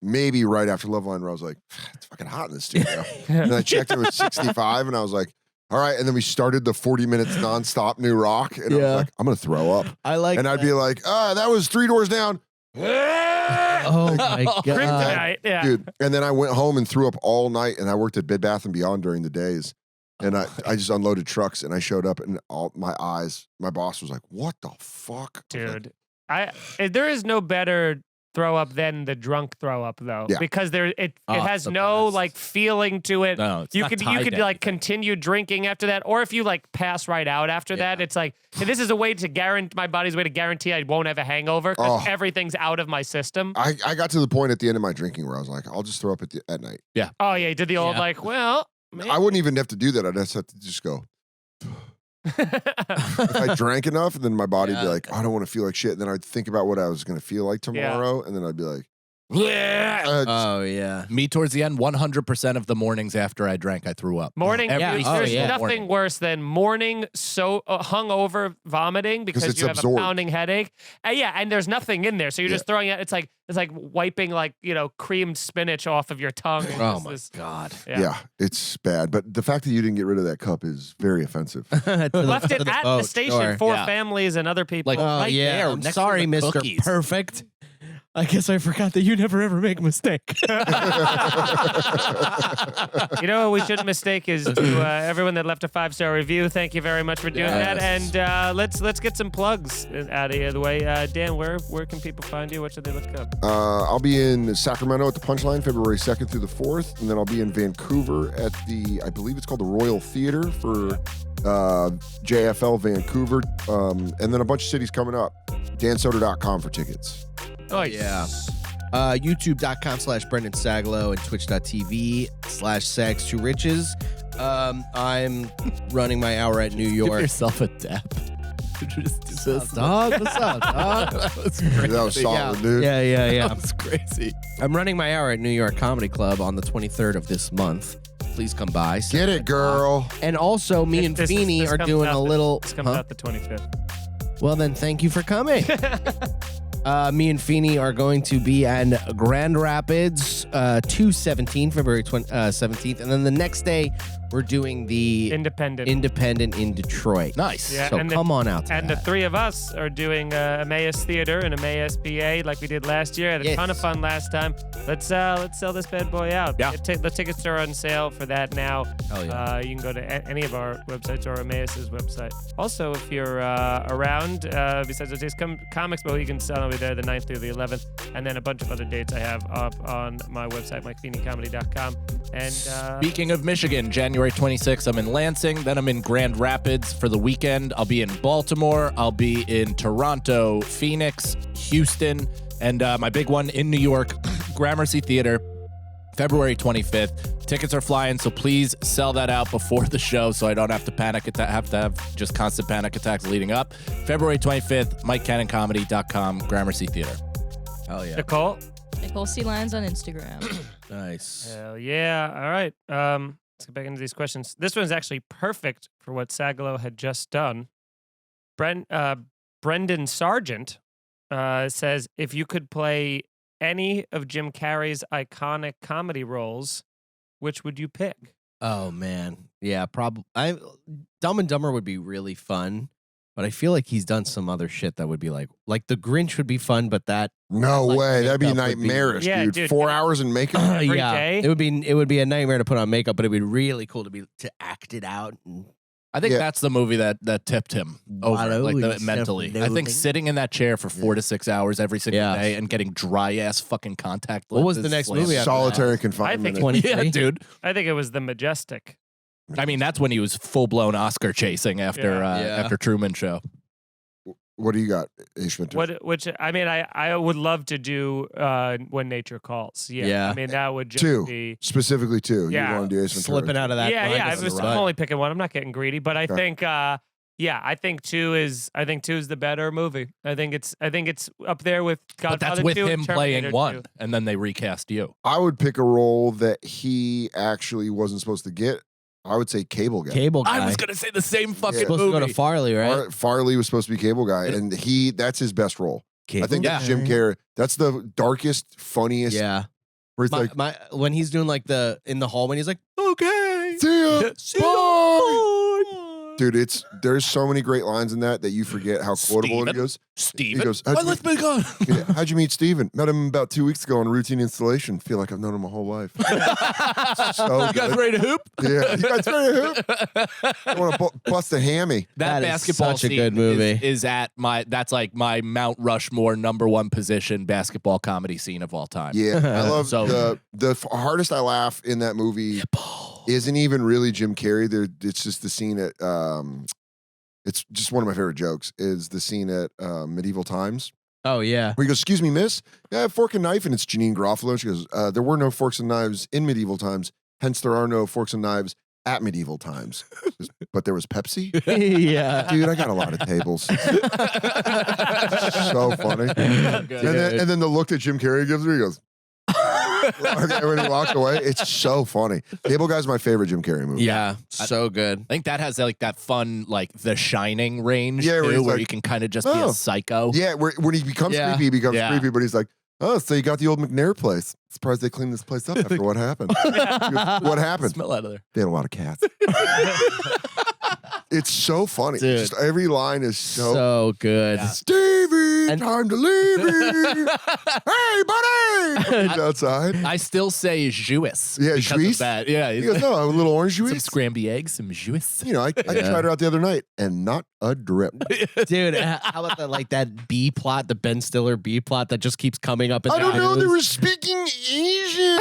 maybe right after Loveline, where I was like, it's fucking hot in the studio. And I checked, it was 65, and I was like, all right. And then we started the 40 minutes nonstop new rock. And I was like, I'm going to throw up. I like And I'd be like, that was 3 doors down. oh my God. Kryptonite, yeah. Dude. And then I went home and threw up all night, and I worked at Bed Bath & Beyond during the days. And I just unloaded trucks, and I showed up, and all my boss was like, what the fuck? I was like, Dude, there is no better throw up than the drunk throw up though, Yeah. because it Oh, has the no best. like feeling to it. No, it's You not could tied to like anything. continue drinking after that, or if you like pass right out after that, it's like this is a way to guarantee my body's way to guarantee I won't have a hangover because Oh. everything's out of my system. I got to the point at the end of my drinking where I was like, I'll just throw up at night. Oh yeah, you did the old Yeah. like, well, man. I wouldn't even have to do that. I'd just have to just go. If I drank enough, then my body would be Yeah. like, I don't want to feel like shit. And then I'd think about what I was going to feel like tomorrow. And then I'd be like, Oh yeah. Me towards the end, 100% of the mornings after I drank, I threw up. Morning, Every there's yeah. nothing morning. worse than morning hungover vomiting because it's you have absorbed. a pounding headache. And there's nothing in there, so you're just throwing it. It's like wiping creamed spinach off of your tongue. Oh It's my this- God. yeah, it's bad. But the fact that you didn't get rid of that cup is very offensive. Left it at the station sure. for Yeah. families and other people. Like, Oh right yeah. there, I'm next to sorry, the Mr. cookies. Perfect. I guess I forgot that you never ever make a mistake. You know what we shouldn't mistake is to everyone that left a 5-star review. Thank you very much for doing that. Yes. And let's get some plugs out of the way. Dan, where can people find you? What should they look up? I'll be in Sacramento at the Punchline February 2nd through the 4th. And then I'll be in Vancouver at I believe it's called the Royal Theater for JFL Vancouver. And then a bunch of cities coming up. DanSoder.com for tickets. Oh yeah. YouTube.com/Brendan Sagalow and Twitch.tv/Sags2Riches. I'm running my hour at New Give York. yourself a dap. Just do this. Dog, what's up, dog? That was crazy. That was solid, dude. Yeah. That was crazy. I'm running my hour at New York Comedy Club on the 23rd of this month. Please come by. Get it, girl. And also, me and Feeney are doing a little. This comes out the 25th. Well, then, thank you for coming. Me and Feeney are going to be in Grand Rapids, 2/17, February 17th. And then the next day, we're doing the Independent. in Detroit. Nice. Yeah, So and come on out to And the that. three of us are doing Emmaus Theater and Emmaus PA like we did last year. Had a ton of Yes. fun last time. Let's sell this bad boy out. Yeah. The tickets are on sale for that now. Hell yeah. You can go to any of our websites or Emmaus's website. Also, if you're around, besides those days, Comics Bowl, you can sell over there the 9th through the 11th. And then a bunch of other dates I have up on my website, MikeFeeneyComedy.com. And Speaking of Michigan, January 26th, I'm in Lansing. Then I'm in Grand Rapids for the weekend. I'll be in Baltimore. I'll be in Toronto, Phoenix, Houston, and my big one in New York, Gramercy Theater, February 25th. Tickets are flying, so please sell that out before the show so I don't have to have just constant panic attacks leading up. February 25th, MikeCannonComedy.com, Gramercy Theater. Hell yeah. Nicole? Nicole C. Lyons on Instagram. Nice. Hell yeah. All right. Let's get back into these questions. This one's actually perfect for what Sagalow had just done. Brendan Sargent says, if you could play any of Jim Carrey's iconic comedy roles, which would you pick? Oh man, yeah, probably. Dumb and Dumber would be really fun, but I feel like he's done some other shit that would be like The Grinch would be fun, but that No Like way. That'd be makeup would be- nightmarish, Yeah, dude. dude. 4 hours in makeup. Every yeah, day? it would be a nightmare to put on makeup, but it'd be really cool to act it out. And, I think Yeah. that's the movie that tipped him over, Wallowing mentally. I think self-loathing. sitting in that chair for 4 to 6 hours every single Yeah. day and getting dry ass fucking contact What was lenses the next slammed. movie after Solitary I confinement. think 23? Yeah, dude. I think it was The Majestic. I mean, that's when he was full blown Oscar chasing after Yeah. after Truman Show. What do you got, Ishmael? Which I mean, I would love to do When Nature Calls. Yeah. Yeah. I mean, that would just Two. be. Specifically two. Yeah. You want to do Ace Ventura. slipping out of that. Yeah, line yeah. is I'm right. only picking one. I'm not getting greedy, but I Okay. think, I think two is the better movie. I think it's up there with But Godfather that's with 2 and him playing Terminator one, 2. and then they recast you. I would pick a role that he actually wasn't supposed to get. I would say Cable Guy. Cable Guy. I was gonna say the same fucking supposed to go movie. to Farley, right? Farley was supposed to be Cable Guy, and that's his best role. I think that's Jim Carrey. That's the darkest, funniest. Yeah. Where it's When he's doing like in the hall when he's like, okay, see ya, see ya, bye. bye. Dude, there's so many great lines in that you forget how quotable it goes. Steven. He goes, Well, let's be gone. Yeah, how'd you meet Steven? Met him about 2 weeks ago on routine installation. Feel like I've known him my whole life. So You guys ready to hoop? Yeah, you guys ready to hoop? I want to bust a hammy. That That is basketball such a scene good movie. is at that's like my Mount Rushmore #1 position basketball comedy scene of all time. Yeah, I love So- the hardest I laugh in that movie isn't even really Jim Carrey. It's just the scene at it's just one of my favorite jokes is the scene at Medieval Times Oh yeah. where he goes, "Excuse me, miss, I have a fork and knife," and it's Janine Garofalo. She goes, "There were no forks and knives in medieval times, hence there are no forks and knives at medieval times." She goes, "But there was Pepsi." Yeah. Dude, I got a lot of tables. So funny. And then the look that Jim Carrey gives her, he goes, when he walks away, it's so funny. Cable Guy's my favorite Jim Carrey movie. Yeah. So good. I think that has like that fun, like The Shining range, Yeah, where too, he's where like, you can kind of just be "Oh." a psycho. Yeah, when he becomes Yeah. creepy, he becomes Yeah. creepy, but he's like, "Oh, so you got the old McNair place. Surprised they cleaned this place up after what happened." He goes, "What happened?" Smell out of there. They had a lot of cats. It's so funny. Dude. Just every line is so, So good. Stevie, And- time to leave me. Hey, buddy. He's outside. I still say Jewess. Yeah, because Jewess? of that. Yeah, He goes, "No, a little orange some juice." scrambled eggs, some Jewess. You know, I tried her out the other night and not a drip. Dude, how about that B plot, the Ben Stiller B plot that just keeps coming up in I the don't know. They news? were speaking Asian.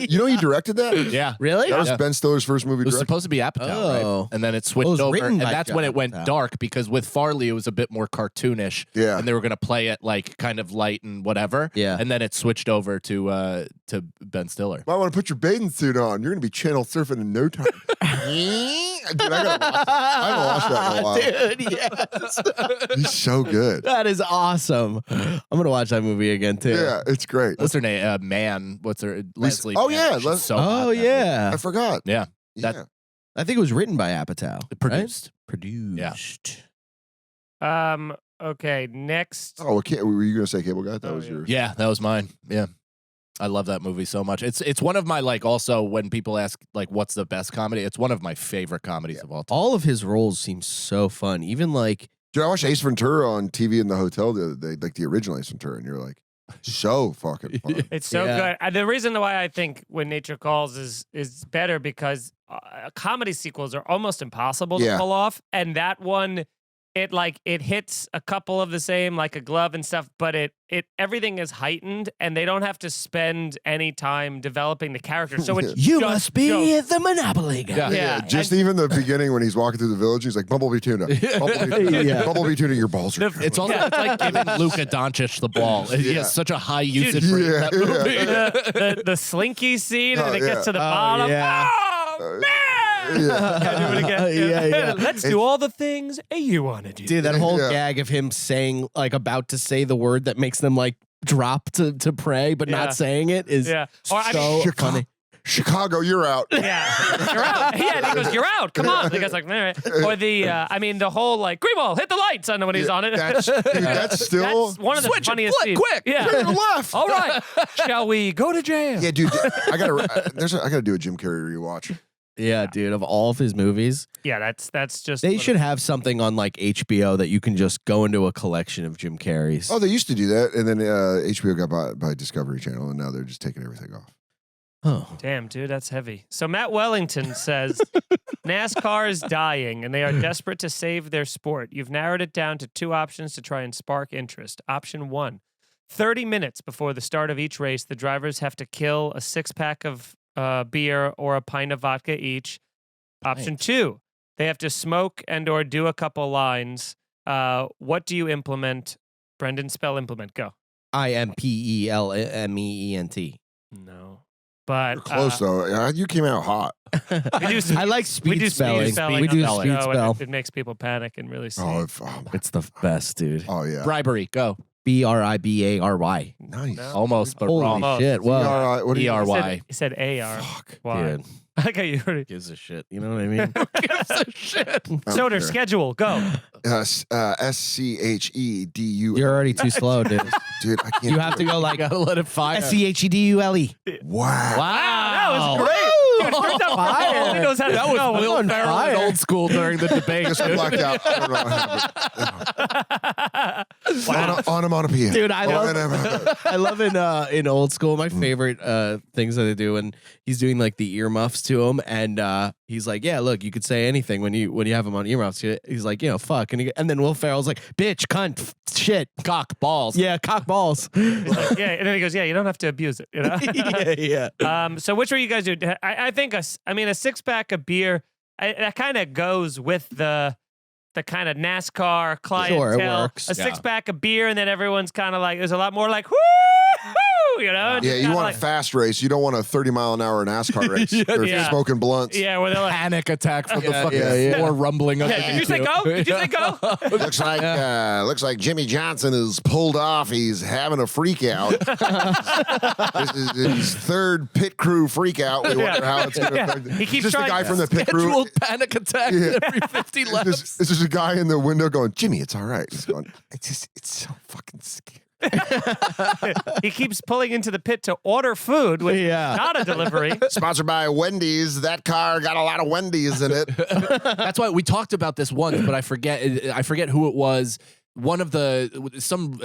You know, he directed that. Yeah. Really? That was Yeah. Ben Stiller's first movie. It was directed. supposed to be Apatow, Oh. right? And then it Well, switched it was over, written and by that's when it went Apatow. dark because with Farley it was a bit more cartoonish, Yeah. and they were going to play it like kind of light and whatever, Yeah. and then it switched over to Ben Stiller. Might want to put your bathing suit on. You're going to be channel surfing in no time. Dude, I haven't watched that in a while. Dude, yes. He's so good. That is awesome. I'm gonna watch that movie again too. Yeah, it's great. What's her name? Man. What's her? Leslie. oh, Mann. yeah, She's Les- so hot Oh in that movie. yeah. I forgot. Yeah. Yeah. That- I think it was written by Apatow. Produced. Right? Produced. Okay, next. Oh, okay. Were you going to say Cable Guy? That Oh, was yeah. yours. Yeah, that was mine. Yeah. I love that movie so much. It's one of my like also when people ask like what's the best comedy, it's one of my favorite comedies of all time. All of his roles seem so fun. Even like Dude, I watched Ace Ventura on TV in the hotel the other day, like the original Ace Ventura, and you're like, so fucking fun. It's so Yeah. good. And the reason why I think When Nature Calls is better because comedy sequels are almost impossible to Yeah. pull off, and that one, it hits a couple of the same like a glove and stuff, but it everything is heightened, and they don't have to spend any time developing the character. So it's you just must be jokes. the Monopoly guy. Yeah. Yeah, Just and- even the beginning when he's walking through the village, he's like, Bumblebee tuna. Bumblebee tuna. Yeah. Bumblebee tuna, your balls are The- It's also it's like giving Luka Doncic the ball. He Yeah. has such a high usage Dude, rate in yeah, that movie. the slinky scene, and Oh, it yeah. gets to the Oh, bottom. yeah. Oh, man! yeah. Can I do it again? Yeah, yeah. Let's do all the things you want to do. Dude, that whole Yeah. gag of him saying like about to say the word that makes them like drop to pray but Yeah. not saying it is Yeah. Or, I so mean, funny. Chicago, you're out. Yeah, you're out. Yeah, and he goes, "You're out. Come on." The guy's like, "All right." Or the whole like, "Greenwald, hit the lights!" I know when he's on it. That's still. That's one of the Switch it, funniest flip, scenes. quick. Yeah. Turn left. All right. Shall we go to jail? Yeah, dude. I gotta do a Jim Carrey rewatch. Yeah, dude, of all of his movies, Yeah, that's just. they one of should have something on like HBO that you can just go into a collection of Jim Carrey's. Oh, they used to do that, and then HBO got bought by Discovery Channel, and now they're just taking everything off. Oh. Damn, dude, that's heavy. So Matt Wellington says NASCAR is dying and they are desperate to save their sport. You've narrowed it down to two options to try and spark interest. Option 1, 30 minutes before the start of each race, the drivers have to kill a 6-pack of beer or a pint of vodka each. Option 2, they have to smoke and or do a couple lines. What do you implement? Brendan, spell implement. Go. IMPELMEENT. No. But You're close though. You came out hot. we do I like we speed do spelling. spelling We on do the speed show, and spell. it makes people panic and really see. Oh, It's the best, dude. oh yeah. Bribery, go. Bribary. Nice. No. Almost, but Holy wrong. shit! Whoa, ERI, what do you ERY. He said AR. Fuck. Why? dude, I like how you heard it. gives a shit. You know what I mean? Gives a shit. Soder, Sure. schedule, go. SCHEDU. You're already too slow, dude. Dude, I can't. You have to go like Gotta let it fire. SCHEDULE. Wow. That was great. Dude, turns out Fire. Purple only knows how to That was spell. Will on Ferrell fire. in old school during the debate. Just blacked out. I don't know what happened. Onomatopoeia. Dude, I love Onomatopoeia. I love in old school. My favorite things that they do when he's doing like the earmuffs to him, and he's like, "Yeah, look, you could say anything when you have him on earmuffs." He's like, "Fuck," and then Will Ferrell's like, "Bitch, cunt, shit, Cock balls. yeah, cock balls." He's like, yeah, and then he goes, yeah, you don't have to abuse it. You know? yeah. So which one you guys do? I think a 6-pack of beer that kind of goes with the kind of NASCAR clientele. Sure, it works. A Yeah. 6-pack of beer, and then everyone's kind of like, there's a lot more like, woo, you know? Yeah, Just you kinda want like, a fast race. You don't want a 30-mile-an-hour NASCAR race. They're Yeah. smoking blunts. yeah, where they're like, Panic attack from the Yeah, fucking yeah. floor rumbling. yeah, did you say go? Did you say go? Looks like Jimmy Johnson is pulled off. He's having a freak out. This is his third pit crew freak out. We wonder how it's going to Yeah. affect. He keeps just the trying- guy from the pit crew. Scheduled panic attack Yeah. every 50 It's laps. just, a guy in the window going, Jimmy, it's all right. He's going, it's so fucking scary. He keeps pulling into the pit to order food, which Yeah. is not a delivery. Sponsored by Wendy's. That car got a lot of Wendy's in it. That's why we talked about this once, but I forget who it was. One of some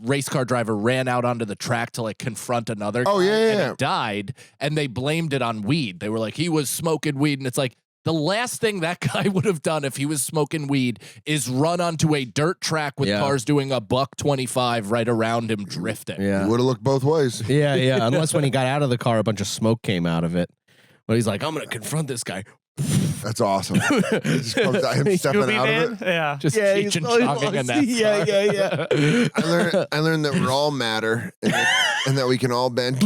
race car driver ran out onto the track to like confront another Oh, guy, yeah, and yeah. he died, and they blamed it on weed. They were like, he was smoking weed, and it's like, the last thing that guy would have done if he was smoking weed is run onto a dirt track with Yeah. cars doing $125 right around him drifting. He Yeah. would have looked both ways. Yeah, yeah. Unless when he got out of the car, a bunch of smoke came out of it. But he's like, I'm gonna confront this guy. That's awesome. It just comes out, him stepping Scooby out Man? of it. Yeah. Just Yeah, Cheech he's and always Chonging in lost. that Yeah, yeah. I learned that we're all matter and that we can all bend.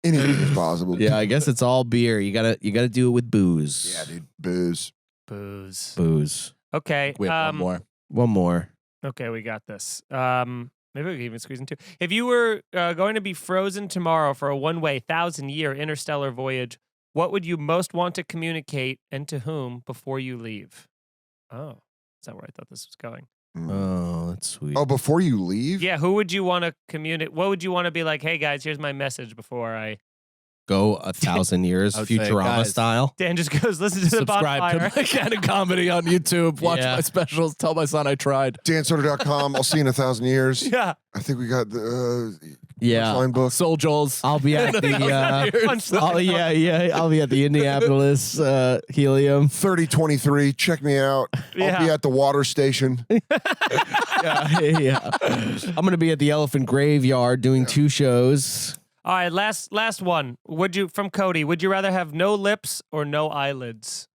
Anything is possible. Yeah, I guess it's all beer. You gotta do it with booze. Yeah, dude. Booze. Booze. Booze. Okay. We have one more. One more. Okay, we got this. Maybe we can even squeeze in two. If you were going to be frozen tomorrow for a one-way 1,000-year interstellar voyage, what would you most want to communicate and to whom before you leave? Oh, is that where I thought this was going? Oh, that's sweet. Oh, before you leave? Yeah, who would you want to communicate? What would you want to be like? Hey guys, here's my message before I. Go 1,000 years, I would say, Futurama guys, style. Dan just goes, listen to the Subscribe Bonfire. to my kind of comedy on YouTube. Watch Yeah. my specials. Tell my son I tried. DanSoder.com. I'll see you in 1,000 years. Yeah. I think we got the Yeah. line book. Soul Joel's. I'll be at the Punchline. I'll be at the Indianapolis Helium. 3023. Check me out. Yeah. I'll be at the water station. Yeah. I'm gonna be at the Elephant Graveyard doing 2 shows. All right, last one. From Cody? Would you rather have no lips or no eyelids?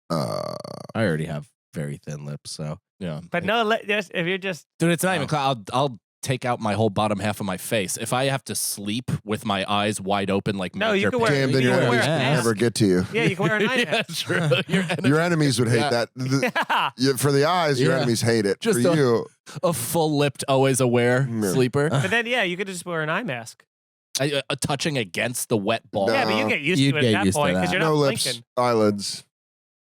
I already have very thin lips, so Yeah. But if you're just Dude, it's not even close. I'll take out my whole bottom half of my face. If I have to sleep with my eyes wide open like No, you Major can wear- Damn, then you your can wear enemies a will mask. never get to you. yeah, you can wear an eye Yeah, mask. true. Your enemies would hate Yeah. that. Yeah. Yeah, for the eyes, your Yeah. enemies hate it. Just for a- you, A full-lipped, always aware Yeah. sleeper. But then, yeah, you could just wear an eye mask. Touching against the wet ball. No. Yeah, but you get used You'd to it get at that used to point that. because you're not no lips, blinking. eyelids.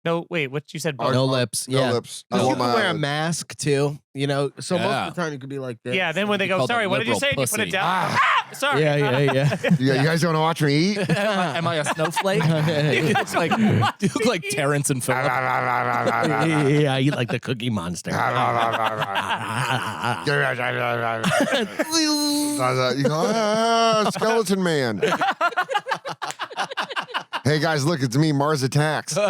No, wait, what you said? Oh, no lips. No Yeah. lips. I You want can my wear a eyelids. mask too, so most Yeah. of the time you could be like this. Yeah, then when they Be go, called a sorry, what did you say? liberal And you put it pussy. down. Ah. Sorry. Yeah. Yeah, you guys don't want to watch me eat? Am I a snowflake? You look like Terrence and Phillip. Yeah, you like the Cookie Monster. You go, skeleton man. Hey guys, look, it's me, Mars Attacks. We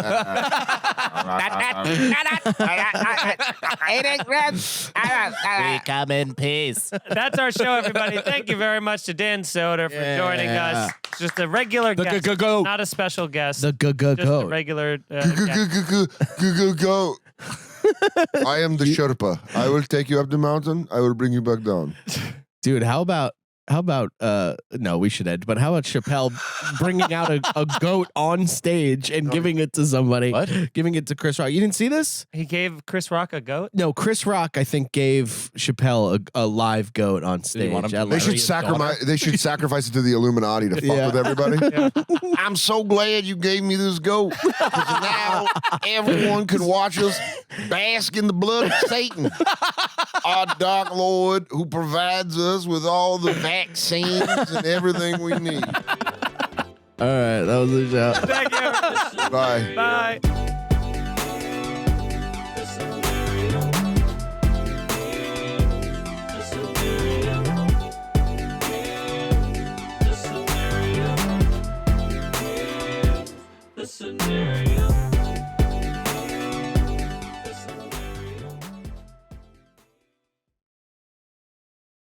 come in peace. That's our show, everybody. Thank you very much to Dan Soder for joining us. Just a regular guest, go. not a special guest. The just a go. regular. Go. I am the Sherpa. I will take you up the mountain. I will bring you back down. Dude, how about How about no, we should end. But how about Chappelle bringing out a goat on stage and giving it to somebody? What? Giving it to Chris Rock. You didn't see this? He gave Chris Rock a goat. No, Chris Rock, I think, gave Chappelle a live goat on stage. want him to at They They Larry's should daughter. sacrifice. They should sacrifice it to the Illuminati to fuck Yeah. with everybody. I'm so glad you gave me this goat, 'cause now everyone can watch us bask in the blood of Satan, our dark lord, who provides us with all the vaccines and everything we need. All right, that was the show. Thank you. Bye. Bye.